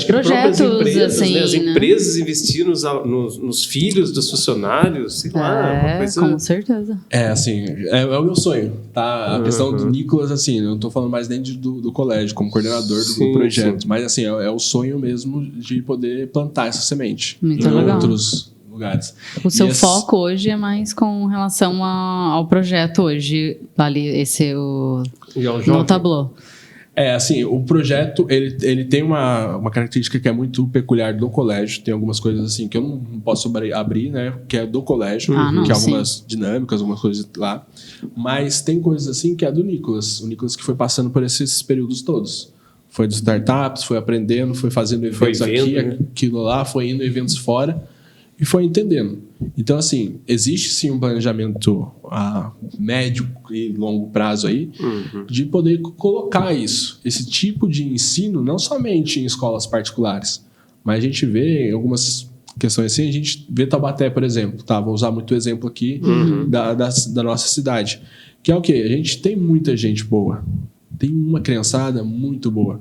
C: projetos,
B: empresas,
C: assim,
B: né? As empresas investir nos filhos dos funcionários, sei lá, uma coisa...
C: com certeza.
D: Assim, é o meu sonho, tá? A questão do Nicolas, assim, eu não tô falando mais nem do colégio, como coordenador do projeto, sim. Mas, assim, é o sonho mesmo de poder plantar essa semente
C: muito
D: em
C: legal.
D: Outros lugares.
C: O seu foco hoje é mais com relação ao projeto hoje, ali, no Tableau.
D: Assim, o projeto, ele tem uma característica que é muito peculiar do colégio. Tem algumas coisas assim que eu não posso abrir, né? Que é do colégio, que é algumas dinâmicas, algumas coisas lá. Mas tem coisas assim que é do Nicolas. O Nicolas que foi passando por esses períodos todos. Foi dos startups, foi aprendendo, foi fazendo eventos aqui, aquilo lá, foi indo eventos fora e foi entendendo. Então, assim, existe sim um planejamento a médio e longo prazo aí de poder colocar esse tipo de ensino, não somente em escolas particulares, mas a gente vê algumas questões assim, a gente vê Taubaté, por exemplo, tá? Vou usar muito o exemplo aqui da nossa cidade, que é o quê? A gente tem muita gente boa, tem uma criançada muito boa,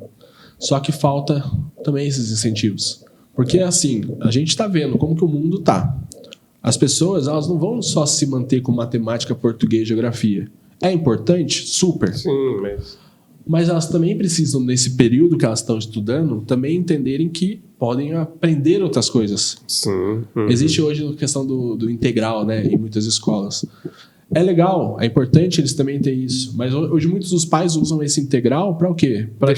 D: só que falta também esses incentivos. Porque, assim, a gente está vendo como que o mundo está. As pessoas, elas não vão só se manter com matemática, português e geografia. É importante? Super.
B: Sim,
D: mas elas também precisam, nesse período que elas estão estudando, também entenderem que podem aprender outras coisas.
B: Sim.
D: Existe hoje a questão do integral, né, em muitas escolas. É legal, é importante eles também terem isso. Mas hoje muitos dos pais usam esse integral para o quê? Para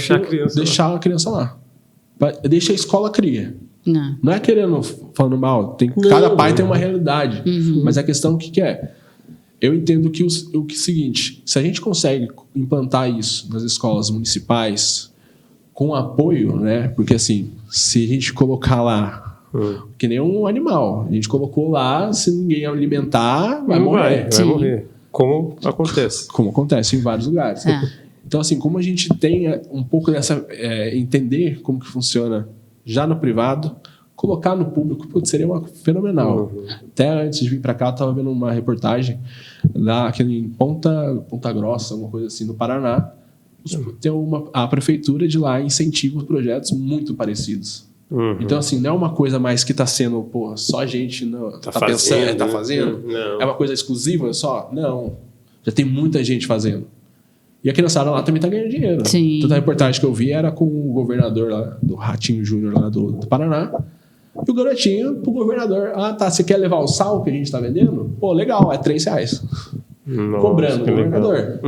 D: deixar a criança lá. Deixa a escola cria. Não é falando mal. Cada pai tem uma realidade. Mas a questão o que é? Eu entendo que o seguinte, se a gente consegue implantar isso nas escolas municipais com apoio, né? Porque assim, se a gente colocar lá que nem um animal, a gente colocou lá, se ninguém alimentar, vai morrer.
B: Como acontece.
D: Como acontece em vários lugares. Então, assim, como a gente tem um pouco dessa... entender como que funciona já no privado, colocar no público, seria fenomenal. Até antes de vir para cá, eu estava vendo uma reportagem lá em Ponta Grossa, alguma coisa assim, no Paraná. Tem a prefeitura de lá incentiva projetos muito parecidos. Então, assim, não é uma coisa mais que está sendo, só a gente está pensando, está fazendo.
B: Não.
D: É uma coisa exclusiva só? Não. Já tem muita gente fazendo. E a criançada lá também está ganhando dinheiro.
C: Sim.
D: Toda a reportagem que eu vi era com o governador lá, do Ratinho Júnior lá do Paraná. E o garotinho pro governador, você quer levar o sal que a gente está vendendo? Legal, é R$3.
B: Nossa,
D: cobrando o governador.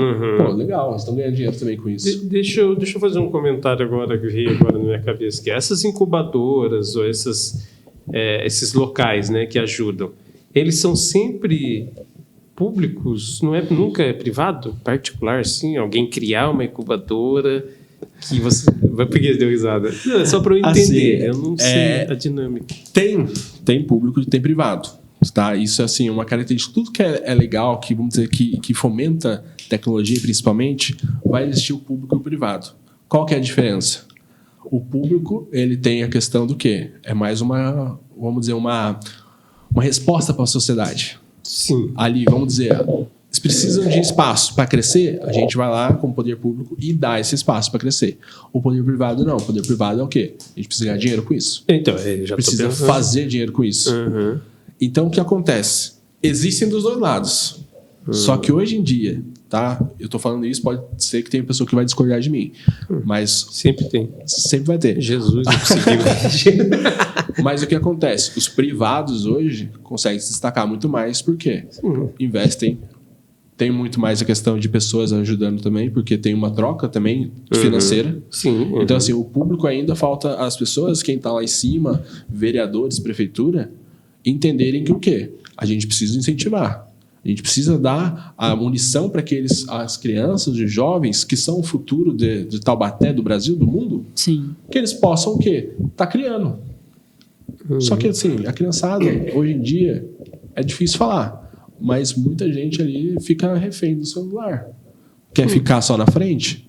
B: Legal,
D: eles estão ganhando dinheiro também com isso.
B: Deixa eu fazer um comentário agora que veio agora na minha cabeça, que essas incubadoras ou esses locais, né, que ajudam, eles são sempre públicos, nunca é privado, particular, sim, alguém criar uma incubadora que você... Por que deu risada? Não, é só para eu entender, eu não sei a dinâmica.
D: Tem público e tem privado. Tá? Isso é assim, uma característica. Tudo que é legal, que vamos dizer que fomenta tecnologia principalmente, vai existir o público e o privado. Qual que é a diferença? O público, ele tem a questão do quê? É mais uma resposta para a sociedade.
B: Sim.
D: Ali, vamos dizer, eles precisam de espaço para crescer, a gente vai lá com o poder público e dá esse espaço para crescer. O poder privado não. O poder privado é o quê? A gente precisa ganhar dinheiro com isso.
B: Então,
D: precisa fazer dinheiro com isso. Então, o que acontece? Existem dos dois lados. Só que hoje em dia, tá? Eu tô falando isso, pode ser que tenha pessoa que vai discordar de mim. Mas...
B: Sempre tem.
D: Sempre vai ter.
B: Jesus, não conseguiu.
D: Mas o que acontece? Os privados hoje conseguem se destacar muito mais porque investem. Tem muito mais a questão de pessoas ajudando também, porque tem uma troca também financeira.
B: Sim.
D: Então, assim, o público ainda falta as pessoas, quem tá lá em cima, vereadores, prefeitura, entenderem que o quê? A gente precisa incentivar. A gente precisa dar a munição para as crianças, os jovens, que são o futuro de Taubaté, do Brasil, do mundo,
C: Sim.
D: que eles possam o quê? Tá criando. Só que, assim, a criançada, hoje em dia, é difícil falar, mas muita gente ali fica refém do celular. quer ficar só na frente,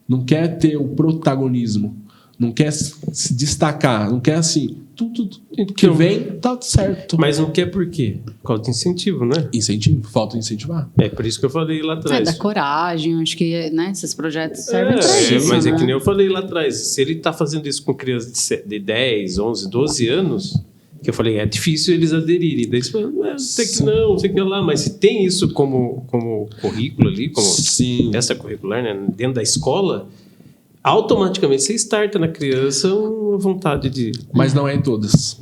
D: não quer ter o protagonismo, não quer se destacar, não quer assim, tudo que vem tá certo.
B: Mas não quer por quê? Por causa de incentivo, né?
D: Incentivo, falta incentivar.
B: É por isso que eu falei lá atrás.
C: Da coragem, acho que né, esses projetos servem pra isso.
B: Mas
C: né?
B: é que nem eu falei lá atrás, se ele tá fazendo isso com crianças de 10, 11, 12 anos, que eu falei, é difícil eles aderirem. Daí você fala, não sei que não sei que lá, mas se tem isso como currículo ali, como essa curricular, né, dentro da escola, automaticamente você starta na criança uma vontade de...
D: Mas não é em todas.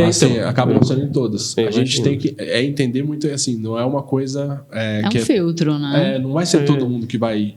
D: Assim, acaba não sendo em todas. A gente tem que entender muito assim, não é uma coisa...
C: É um filtro, né?
D: Não vai ser todo mundo que vai...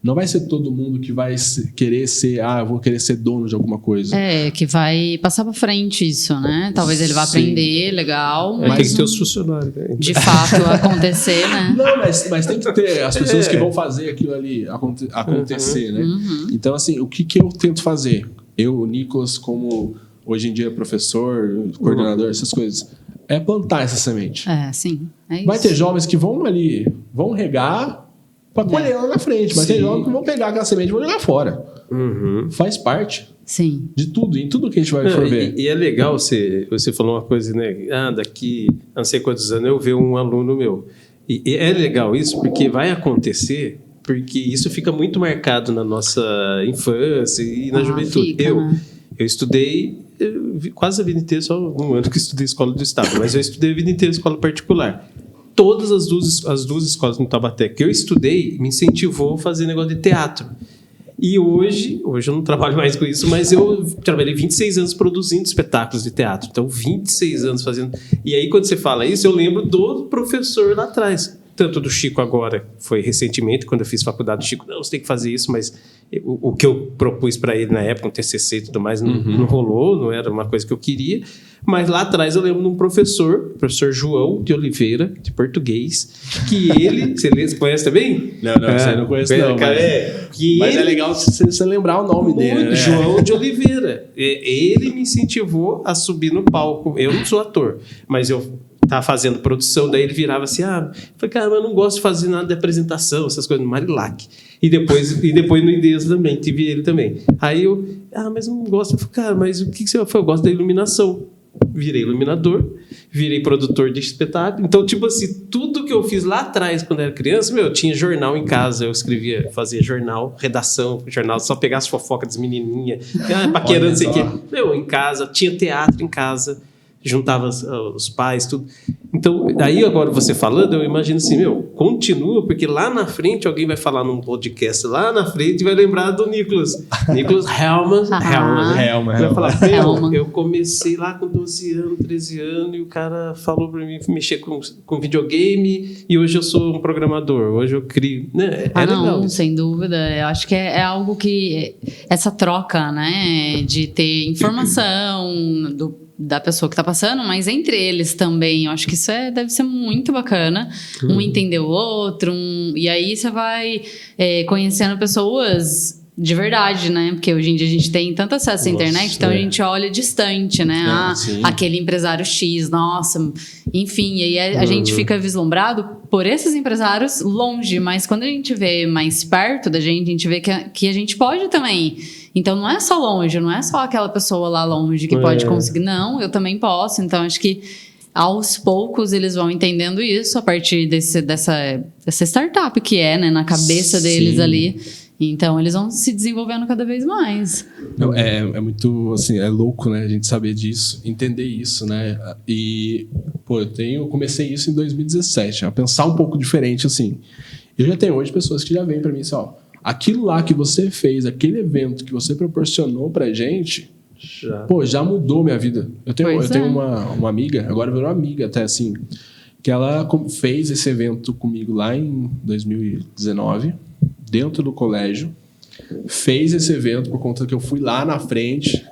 D: Não vai ser todo mundo que vai querer ser... eu vou querer ser dono de alguma coisa.
C: Que vai passar pra frente isso, né? Talvez ele vá aprender, legal. Mas
B: tem que ter os funcionários. Né?
C: De fato, acontecer, né?
D: Não, mas tem que ter as pessoas que vão fazer aquilo ali acontecer, né? Então, assim, o que eu tento fazer? Eu, o Nicolas, como hoje em dia professor, coordenador, essas coisas, é plantar essa semente.
C: Sim. É isso.
D: Vai ter jovens que vão regar para colher lá na frente, mas tem jovens que vão pegar aquela semente e vão jogar fora. Faz parte.
C: Sim.
D: De tudo, em tudo que a gente vai absorver.
B: E é legal, você falou uma coisa, né? Daqui não sei quantos anos eu ver um aluno meu. E é legal isso, porque vai acontecer, porque isso fica muito marcado na nossa infância e na juventude. Eu estudei quase a vida inteira, só um ano que eu estudei escola do estado, mas eu estudei a vida inteira escola particular. Todas as duas escolas no Taubaté que eu estudei me incentivou a fazer negócio de teatro. E hoje eu não trabalho mais com isso, mas eu trabalhei 26 anos produzindo espetáculos de teatro. Então, 26 anos fazendo... E aí, quando você fala isso, eu lembro do professor lá atrás. Tanto do Chico agora, foi recentemente, quando eu fiz faculdade do Chico, não, você tem que fazer isso, mas o que eu propus para ele na época, um TCC e tudo mais, não rolou, não era uma coisa que eu queria. Mas lá atrás eu lembro de um professor João de Oliveira, de português, que ele... Você conhece também?
D: Não, você não conhece não. Mas é legal você lembrar o nome dele. Né?
B: João de Oliveira. Ele me incentivou a subir no palco. Eu não sou ator, mas eu estava fazendo produção, daí ele virava assim, falei, cara, mas eu não gosto de fazer nada de apresentação, essas coisas, no Marilac. E depois no Indeza também, tive ele também. Aí eu, mas eu não gosto. Eu falei, cara, mas o que você foi? Eu gosto da iluminação. Virei iluminador, virei produtor de espetáculo. Então, tipo assim, tudo que eu fiz lá atrás, quando eu era criança, eu tinha jornal em casa, eu escrevia, fazia jornal, redação, jornal, só pegava as fofocas das menininhas, paquerando, não sei o quê. Em casa, tinha teatro em casa, juntava os pais, tudo. Então, aí agora você falando, eu imagino assim, continua, porque lá na frente alguém vai falar num podcast, lá na frente vai lembrar do Nicolas Hellman. Vai falar, eu comecei lá com 12 anos, 13 anos, e o cara falou pra mim mexer com videogame, e hoje eu sou um programador, hoje eu crio. Né?
C: Legal. Não, sem dúvida. Eu acho que é algo que... Essa troca, né, de ter informação da pessoa que está passando, mas entre eles também. Eu acho que isso deve ser muito bacana. Um entender o outro, e aí você vai conhecendo pessoas de verdade, né? Porque hoje em dia a gente tem tanto acesso à internet, então a gente olha distante, né? Aquele empresário X, nossa, enfim, e aí a gente fica vislumbrado por esses empresários longe, mas quando a gente vê mais perto da gente, a gente vê que a gente pode também. Então não é só longe, não é só aquela pessoa lá longe que pode conseguir, não, eu também posso. Então acho que aos poucos eles vão entendendo isso a partir dessa startup que né, na cabeça deles ali. Então eles vão se desenvolvendo cada vez mais.
D: É muito assim, é louco, né, a gente saber disso, entender isso, né? E eu comecei isso em 2017, a pensar um pouco diferente assim. Eu já tenho hoje pessoas que já vêm para mim assim, aquilo lá que você fez, aquele evento que você proporcionou pra gente, já mudou minha vida. Eu tenho uma amiga, agora virou amiga até assim, que ela fez esse evento comigo lá em 2019, dentro do colégio, fez esse evento por conta que eu fui lá na frente,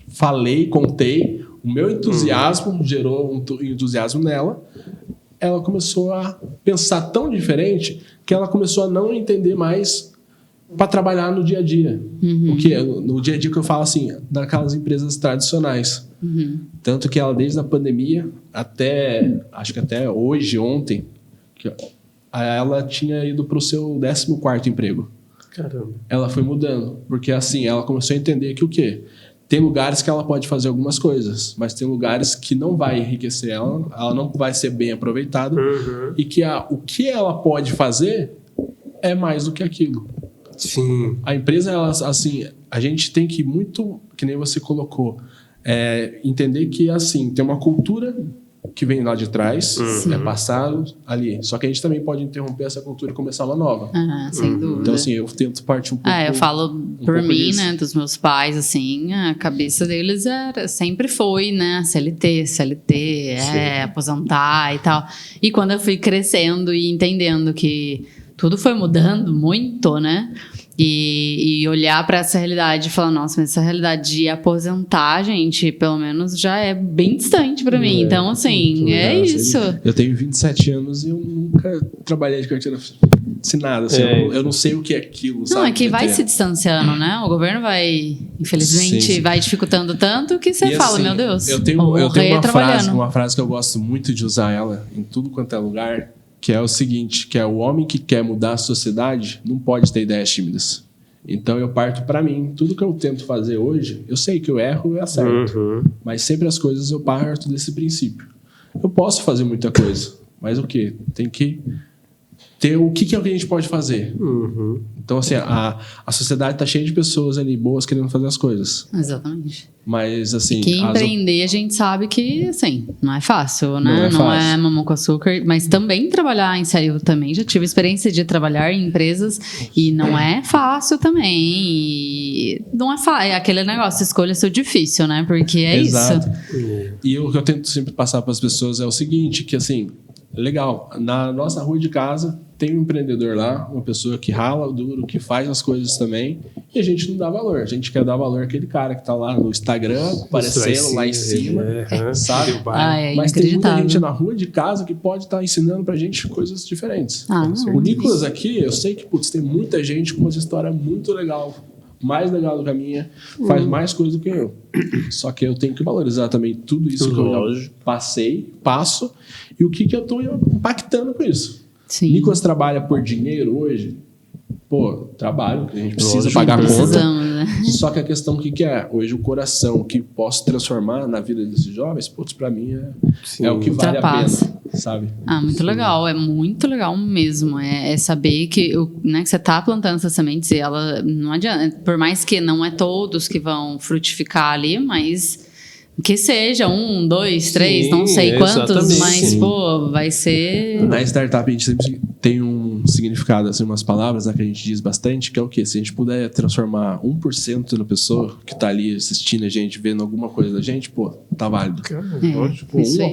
D: falei, contei, o meu entusiasmo gerou um entusiasmo nela, ela começou a pensar tão diferente que ela começou a não entender mais para trabalhar no dia a dia. O que no dia a dia que eu falo assim, daquelas empresas tradicionais. Tanto que ela, desde a pandemia até, acho que até hoje, ontem, ela tinha ido pro seu 14º emprego.
B: Caramba.
D: Ela foi mudando, porque assim, ela começou a entender que o quê? Tem lugares que ela pode fazer algumas coisas, mas tem lugares que não vai enriquecer ela não vai ser bem aproveitada, e que o que ela pode fazer é mais do que aquilo.
B: Sim.
D: A empresa, ela, assim, a gente tem que muito, que nem você colocou, entender que, assim, tem uma cultura que vem lá de trás, é passado ali. Só que a gente também pode interromper essa cultura e começar uma nova.
C: Sem dúvida.
D: Então, assim, eu tento partir um pouco...
C: eu falo por mim,
D: disso.
C: né, dos meus pais, assim, a cabeça deles sempre foi, né, CLT, aposentar e tal. E quando eu fui crescendo e entendendo que tudo foi mudando muito, né, e olhar para essa realidade e falar, nossa, mas essa realidade de aposentar, gente, pelo menos já é bem distante para mim. Então, assim, é isso.
D: Eu tenho 27 anos e eu nunca trabalhei de carteira assinada. Assim, eu não sei o que é aquilo, sabe?
C: Não, é que vai se distanciando, né? O governo vai, infelizmente, vai dificultando tanto que você fala, assim, meu Deus,
D: eu tenho uma frase que eu gosto muito de usar ela em tudo quanto é lugar, que é o seguinte, que é o homem que quer mudar a sociedade não pode ter ideias tímidas. Então eu parto para mim, tudo que eu tento fazer hoje, eu sei que eu erro e acerto, mas sempre as coisas eu parto desse princípio. Eu posso fazer muita coisa, mas o quê? Tem que ter o que é o que a gente pode fazer. Então, assim, a sociedade está cheia de pessoas ali boas querendo fazer as coisas.
C: Exatamente.
D: Mas, assim...
C: Que empreender, a gente sabe que, assim, não é fácil, né? Não é mamão com açúcar. Mas também trabalhar em série, eu também já tive experiência de trabalhar em empresas e não é fácil também. E não é fácil. É aquele negócio, escolha seu difícil, né? Porque é
D: Exato.
C: isso.
D: E o que eu tento sempre passar para as pessoas é o seguinte, que, assim... Legal, na nossa rua de casa tem um empreendedor lá, uma pessoa que rala duro, que faz as coisas também, e a gente não dá valor. A gente quer dar valor àquele cara que tá lá no Instagram, aparecendo lá em cima, sabe? Mas tem muita gente na rua de casa que pode estar ensinando pra gente coisas diferentes. O Nicolas aqui, eu sei que tem muita gente com uma história muito legal, mais legal do que a minha, faz mais coisa do que eu. Só que eu tenho que valorizar também tudo isso que eu já passo, e o que eu estou impactando com isso.
C: Sim.
D: Nicolas trabalha por dinheiro hoje? Pô, trabalho, que a gente precisa pagar a conta.
C: Né?
D: Só que a questão, o que é? Hoje o coração que posso transformar na vida desses jovens, pra mim é o que vale a pena, sabe?
C: Muito legal, é muito legal mesmo. É saber que, né, que você tá plantando essas sementes e ela não adianta, por mais que não é todos que vão frutificar ali, mas que seja 1, 2, 3, não sei quantos, mas pô, vai ser...
D: Na startup a gente sempre tem um significado, assim, umas palavras, né, que a gente diz bastante, que é o quê? Se a gente puder transformar 1% na pessoa que tá ali assistindo a gente, vendo alguma coisa da gente, pô, tá válido.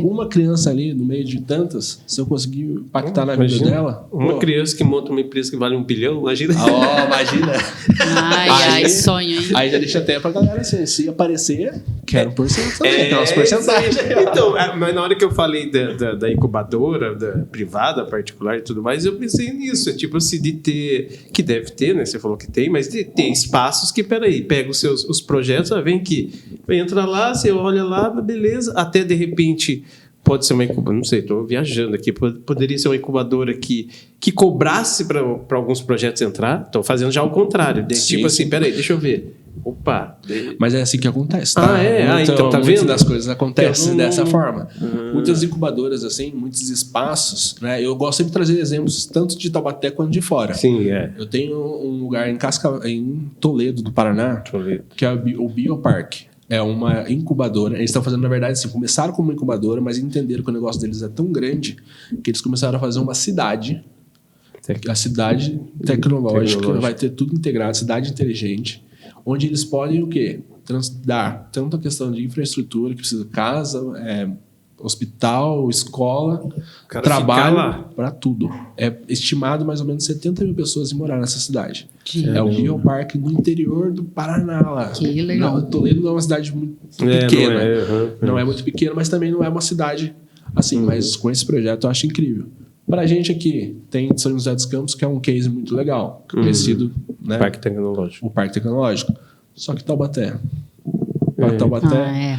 D: Uma criança ali, no meio de tantas, se eu conseguir impactar na vida dela...
B: Uma criança que monta uma empresa que vale 1 bilhão, imagina.
D: Imagina.
C: Ai, sonho, hein?
D: Aí já deixa até pra galera, assim, se aparecer, quero 1% também, tem umas porcentagens.
B: Então, mas na hora que eu falei da incubadora, da privada, particular e tudo mais, eu pensei nisso. É tipo assim, de ter, que deve ter, né? Você falou que tem, mas de ter espaços que, peraí, pega os projetos, vem aqui, entra lá, você olha lá, beleza, até de repente pode ser uma incubadora, não sei, estou viajando aqui, poderia ser uma incubadora que cobrasse para alguns projetos entrar, estou fazendo já o contrário, tipo assim, peraí, deixa eu ver. Opa!
D: Mas é assim que acontece, tá?
B: Então tá vendo?
D: Muitas das coisas acontecem dessa forma. Muitas incubadoras, assim, muitos espaços, né? Eu gosto sempre de trazer exemplos tanto de Taubaté quanto de fora.
B: Sim,
D: Eu tenho um lugar em Toledo, do Paraná, que é o Biopark. É uma incubadora. Eles estão fazendo, na verdade, assim, começaram como uma incubadora, mas entenderam que o negócio deles é tão grande que eles começaram a fazer uma cidade. A cidade tecnológica. Vai ter tudo integrado, cidade inteligente, onde eles podem o quê? Dar tanto a questão de infraestrutura, que precisa de casa, hospital, escola, trabalho, para tudo. É estimado mais ou menos 70 mil pessoas em morar nessa cidade. É o Biopark no interior do Paraná lá.
C: Que legal.
D: Toledo não é uma cidade muito pequena. Não é muito pequena, mas também não é uma cidade assim. Mas com esse projeto eu acho incrível. Para a gente aqui, tem São José dos Campos, que é um case muito legal. Conhecido, né?
B: Parque Tecnológico.
D: O Parque Tecnológico. Só que Taubaté.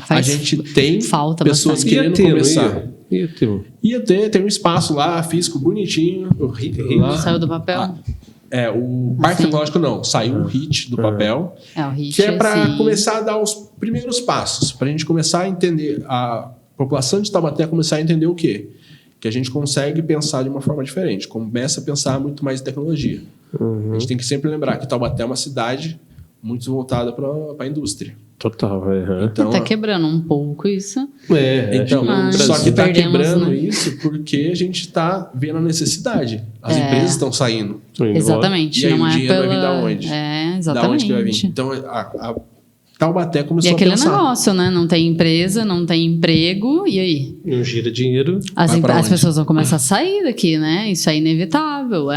D: A gente tem
C: falta
D: pessoas
C: bastante.
D: querendo começar. Ia ter um espaço lá, físico, bonitinho. Lá.
C: Saiu do papel?
D: O Parque Tecnológico não. Saiu o HIT do papel.
C: O HIT
D: que é para começar a dar os primeiros passos. Para a gente começar a entender, a população de Taubaté começar a entender o quê? Que a gente consegue pensar de uma forma diferente. Começa a pensar muito mais em tecnologia. A gente tem que sempre lembrar que Taubaté é uma cidade muito voltada para a indústria.
B: Total.
D: Então,
C: tá quebrando um pouco isso.
D: Então, só que tá
C: perdemos,
D: quebrando
C: né?
D: isso porque a gente tá vendo a necessidade. As empresas estão saindo.
C: Exatamente.
D: E aí
C: não
D: o
C: é
D: dinheiro
C: pela...
D: vai vir da onde?
C: Exatamente.
D: Da onde que vai vir? Então, a Taubaté começou
C: E
D: a
C: aquele
D: pensar.
C: negócio, né? Não tem empresa, não tem emprego, e aí?
B: Não gira dinheiro.
C: As pessoas vão começar a sair daqui, né? Isso é inevitável.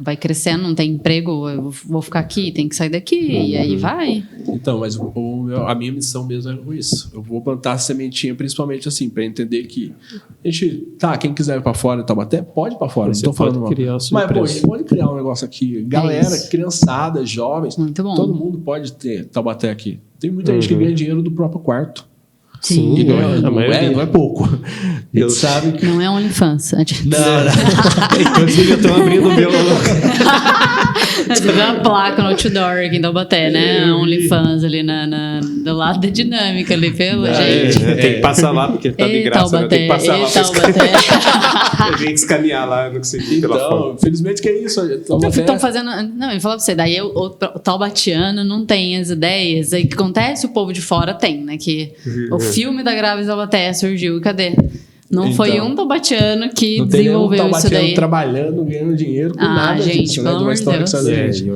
C: Vai crescendo, não tem emprego, eu vou ficar aqui, tem que sair daqui, e aí vai.
D: Então, mas a minha missão mesmo é isso. Eu vou plantar a sementinha, principalmente assim, para entender que a gente, quem quiser ir para fora de Taubaté, pode ir para fora. Não tô falando mal. Mas, a gente pode criar um negócio aqui. Galera, criançada, jovens.
C: Muito bom.
D: Todo mundo pode ter Taubaté aqui. Tem muita gente que ganha dinheiro do próprio quarto.
C: Sim.
D: E não é pouco. A gente sabe que...
C: Não é OnlyFans.
D: Não.
B: Inclusive, eu tô abrindo o meu.
C: Você vê uma placa no outdoor aqui em Taubaté, né? OnlyFans ali do lado da dinâmica ali, gente.
B: Tem que passar lá, porque tá de graça.
C: Taubaté,
B: Tem que passar lá
C: Taubaté.
B: Eu tenho que escanear lá, não consegui pela
D: Então,
B: foto.
D: felizmente que é isso.
C: Estão fazendo... Não, eu falo pra você, daí o taubatiano não tem as ideias. Aí o que acontece, o povo de fora tem, né? Que o filme da Grávida Taubaté surgiu, cadê? Não foi um taubatiano que desenvolveu isso daí.
D: Trabalhando, ganhando dinheiro com nada
C: gente,
D: disso,
C: pelo amor de Deus.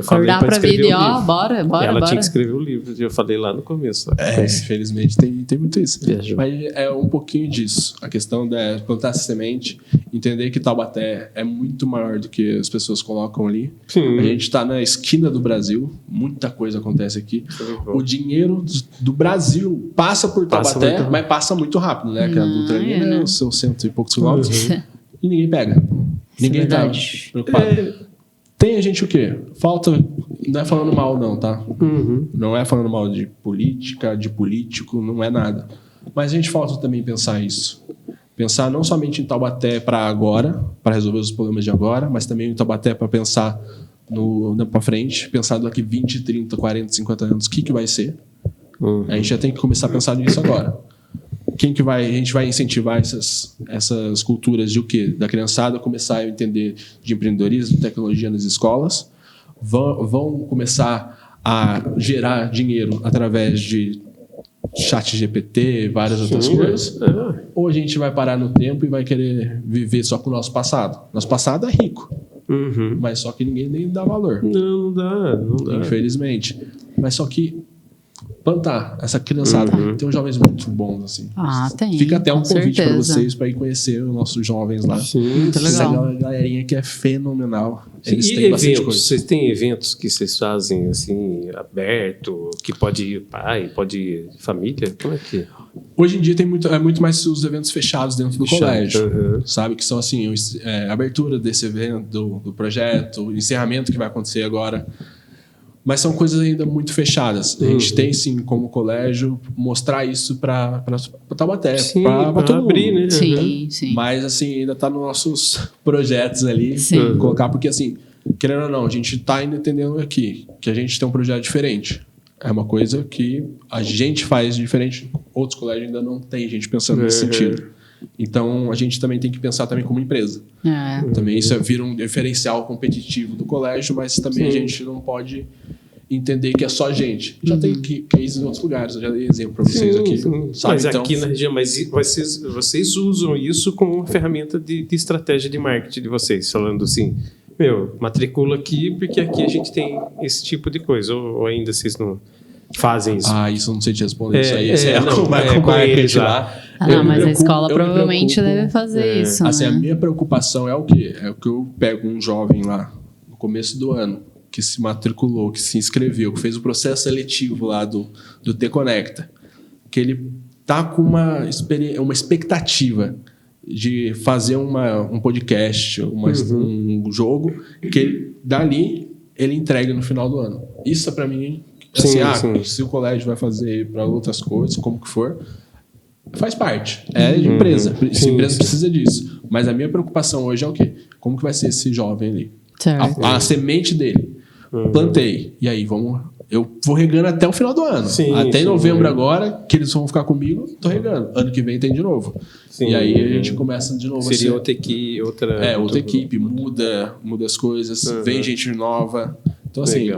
C: Acordar pra vida e bora.
B: Ela tinha que escrever o livro, eu falei lá no começo.
D: Infelizmente tem muito isso. Mas é um pouquinho disso. A questão de plantar essa semente, entender que Taubaté é muito maior do que as pessoas colocam ali.
B: Sim.
D: A gente está na esquina do Brasil, muita coisa acontece aqui. O dinheiro do Brasil passa por Taubaté, mas passa muito rápido, né? Que a Dutra ali, né? Os seus 100 e poucos quilômetros. E ninguém pega. Ninguém tá preocupado. Tem a gente o quê? Falta... Não é falando mal, não, tá? Não é falando mal de política, de político, não é nada. Mas a gente falta também pensar isso. Pensar não somente em Taubaté para agora, para resolver os problemas de agora, mas também em Taubaté para pensar para frente, pensar daqui 20, 30, 40, 50 anos, o que vai ser. A gente já tem que começar a pensar nisso agora. A gente vai incentivar essas culturas de o quê? Da criançada começar a entender de empreendedorismo, tecnologia nas escolas, vão começar a gerar dinheiro através de chat GPT, várias outras coisas, ou a gente vai parar no tempo e vai querer viver só com o nosso passado. Nosso passado é rico, mas só que ninguém nem dá valor.
B: Não dá.
D: Infelizmente. Mas só que plantar essa criançada. Tem uns jovens muito bons, assim.
C: Tem.
D: Fica até um convite para
C: certeza.
D: vocês para ir conhecer os nossos jovens lá.
C: Muito legal.
D: Essa galerinha que é fenomenal. Eles
B: E
D: têm bastante
B: eventos?
D: coisa.
B: Vocês têm eventos que vocês fazem assim, aberto, que pode ir pai, pode ir família? Como é que é?
D: Hoje em dia tem muito mais os eventos fechados dentro do colégio, sabe? Que são assim, a abertura desse evento, do projeto, o encerramento que vai acontecer agora. Mas são coisas ainda muito fechadas. A gente tem, sim, como colégio, mostrar isso para Taubaté, para todo
B: abrir,
D: mundo.
B: né?
C: Sim.
D: Mas, assim, ainda está nos nossos projetos ali. Colocar, porque, assim, querendo ou não, a gente está ainda entendendo aqui que a gente tem um projeto diferente. É uma coisa que a gente faz diferente. Outros colégios ainda não tem gente pensando nesse sentido. Então, a gente também tem que pensar também como empresa. Também isso vira um diferencial competitivo do colégio, mas também a gente não pode entender que é só a gente. Já tem cases em outros lugares, eu já dei exemplo para vocês aqui. Sabe?
B: Mas
D: então,
B: aqui na região, vocês usam isso como uma ferramenta de estratégia de marketing de vocês, falando assim, matricula aqui, porque aqui a gente tem esse tipo de coisa, ou ainda vocês não fazem isso?
D: isso eu não sei te responder isso aí.
B: Com eles lá.
C: Mas a escola provavelmente deve fazer isso,
D: assim,
C: né?
D: a minha preocupação é o quê? É o que eu pego um jovem lá, no começo do ano, que se matriculou, que se inscreveu, que fez o processo seletivo lá do T-Conecta, que ele tá com uma expectativa de fazer um podcast, um jogo, que dali ele entrega no final do ano. Isso para mim, assim, se o colégio vai fazer para outras coisas, como que for, faz parte. É de empresa. Essa empresa precisa disso. Mas a minha preocupação hoje é o quê? Como que vai ser esse jovem ali? A semente dele. Plantei. E aí, eu vou regando até o final do ano. Até novembro agora, que eles vão ficar comigo, tô regando. Ano que vem tem de novo. E aí a gente começa de novo.
B: Seria outra equipe,
D: outra equipe, muda as coisas, vem gente nova. Então, assim,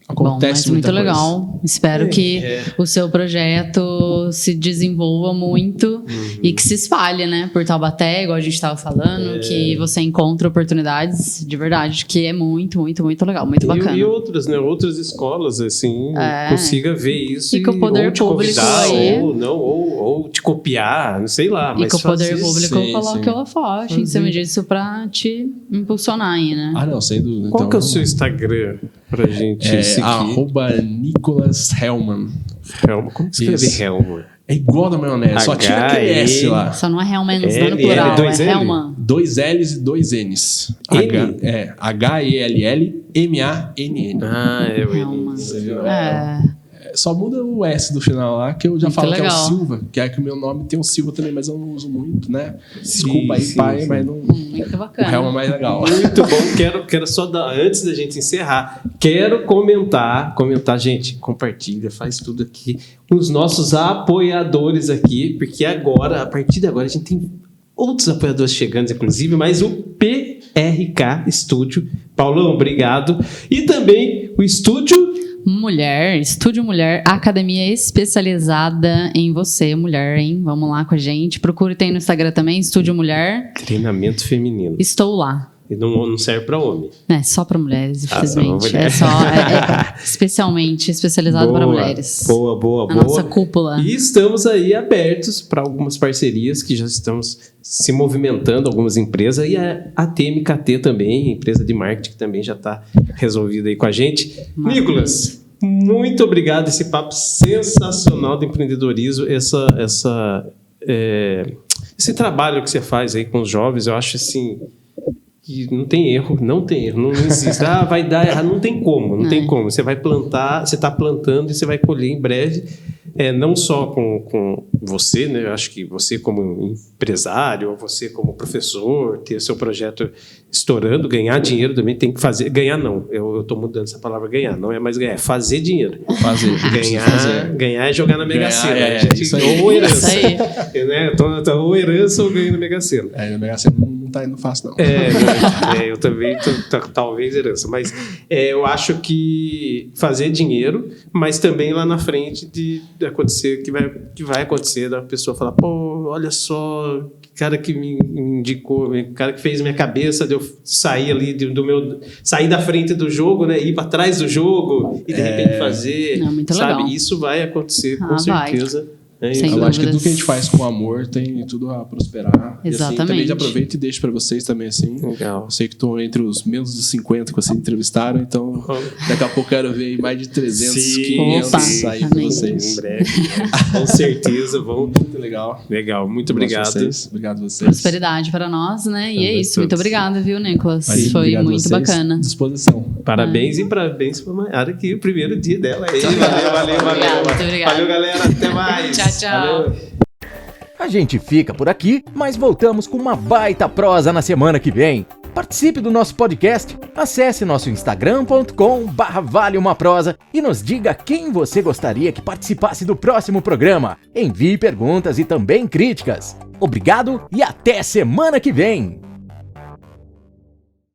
D: acontece
C: bom, mas muito
D: muita
C: legal.
D: coisa.
C: Espero que o seu projeto se desenvolva muito e que se espalhe, né? Por Taubaté, igual a gente estava falando, que você encontre oportunidades de verdade, que é muito, muito, muito legal, muito bacana.
B: E outras, né? Outras escolas, assim, consiga ver isso
C: e que o poder público aí...
B: ou te copiar, não sei lá.
C: E que o poder público coloque o forte em cima disso pra te impulsionar aí, né?
D: Não, sem dúvida.
B: Qual que é o seu Instagram pra gente seguir?
D: @Nicolas Hellman.
B: Como que escreve Hellman?
D: É igual da maionese, só tira aquele S lá.
C: Só não é Hellman, não no plural, é Hellman.
D: 2 L's e 2 N's. H-E-L-L-M-A-N-N.
B: É o
C: Hellman.
D: Só muda o S do final lá, que eu já
C: muito
D: falo
C: legal.
D: que é o Silva, que é que o meu nome tem o Silva também, mas eu não uso muito, né? Desculpa aí, pai, mas não...
C: Muito bacana.
D: O Hellman é mais legal.
B: Muito bom. Quero só dar, antes da gente encerrar, quero comentar, gente, compartilha, faz tudo aqui, os nossos apoiadores aqui, porque agora, a partir de agora, a gente tem outros apoiadores chegando, inclusive, mas o PRK Studio. Paulão, obrigado. E também o Estúdio Mulher, academia especializada em você, mulher, hein? Vamos lá com a gente. Procure, tem no Instagram também, Estúdio Mulher. Treinamento feminino. Estou lá. E não serve para homem. É só para mulheres, infelizmente. Especialmente especializado para mulheres. Boa. Nossa cúpula. E estamos aí abertos para algumas parcerias que já estamos se movimentando, algumas empresas. E a TMKT também, empresa de marketing, que também já está resolvida aí com a gente. Nicolas, muito obrigado. Esse papo sensacional de empreendedorismo, esse trabalho que você faz aí com os jovens, eu acho assim... que não tem erro, não existe. Vai dar errado, não tem como. Você vai plantar, você está plantando e você vai colher em breve, não só com você, né? Eu acho que você como empresário, ou você como professor, ter seu projeto estourando, ganhar dinheiro também tem que fazer. Ganhar não, eu estou mudando essa palavra ganhar, não é mais ganhar, é fazer dinheiro. Ganhar é jogar na Mega Sena. Ou herança. Né? Ou herança ou ganho na Mega Sena. Na Mega Sena não tá indo fácil, não. Eu também, talvez herança. Mas eu acho que fazer dinheiro, mas também lá na frente de acontecer, que vai acontecer, da pessoa falar, pô, olha só, cara que me indicou, cara que fez minha cabeça de eu sair ali sair da frente do jogo, né, ir para trás do jogo e de repente fazer, muito sabe? Legal. Isso vai acontecer com certeza. Eu acho que tudo que a gente faz com amor tem tudo a prosperar. Exatamente. E assim, também já aproveito e deixo para vocês também, assim. Legal. Eu sei que estou entre os menos de 50 que vocês entrevistaram, então daqui a pouco quero ver mais de 300, 500 sair para vocês. Em breve. Com certeza, muito legal. Legal, muito obrigado. Obrigado a vocês. Prosperidade para nós, né? E é isso, muito obrigado, viu, Nicolas? Foi muito bacana. Disposição. Parabéns e parabéns para a Mayara, que é o primeiro dia dela aí. Valeu. Muito obrigado. Valeu, galera. Até mais. Tchau. Valeu.
A: A gente fica por aqui, mas voltamos com uma baita prosa na semana que vem. Participe do nosso podcast, acesse nosso instagram.com/valeumaprosa e nos diga quem você gostaria que participasse do próximo programa. Envie perguntas e também críticas. Obrigado e até semana que vem!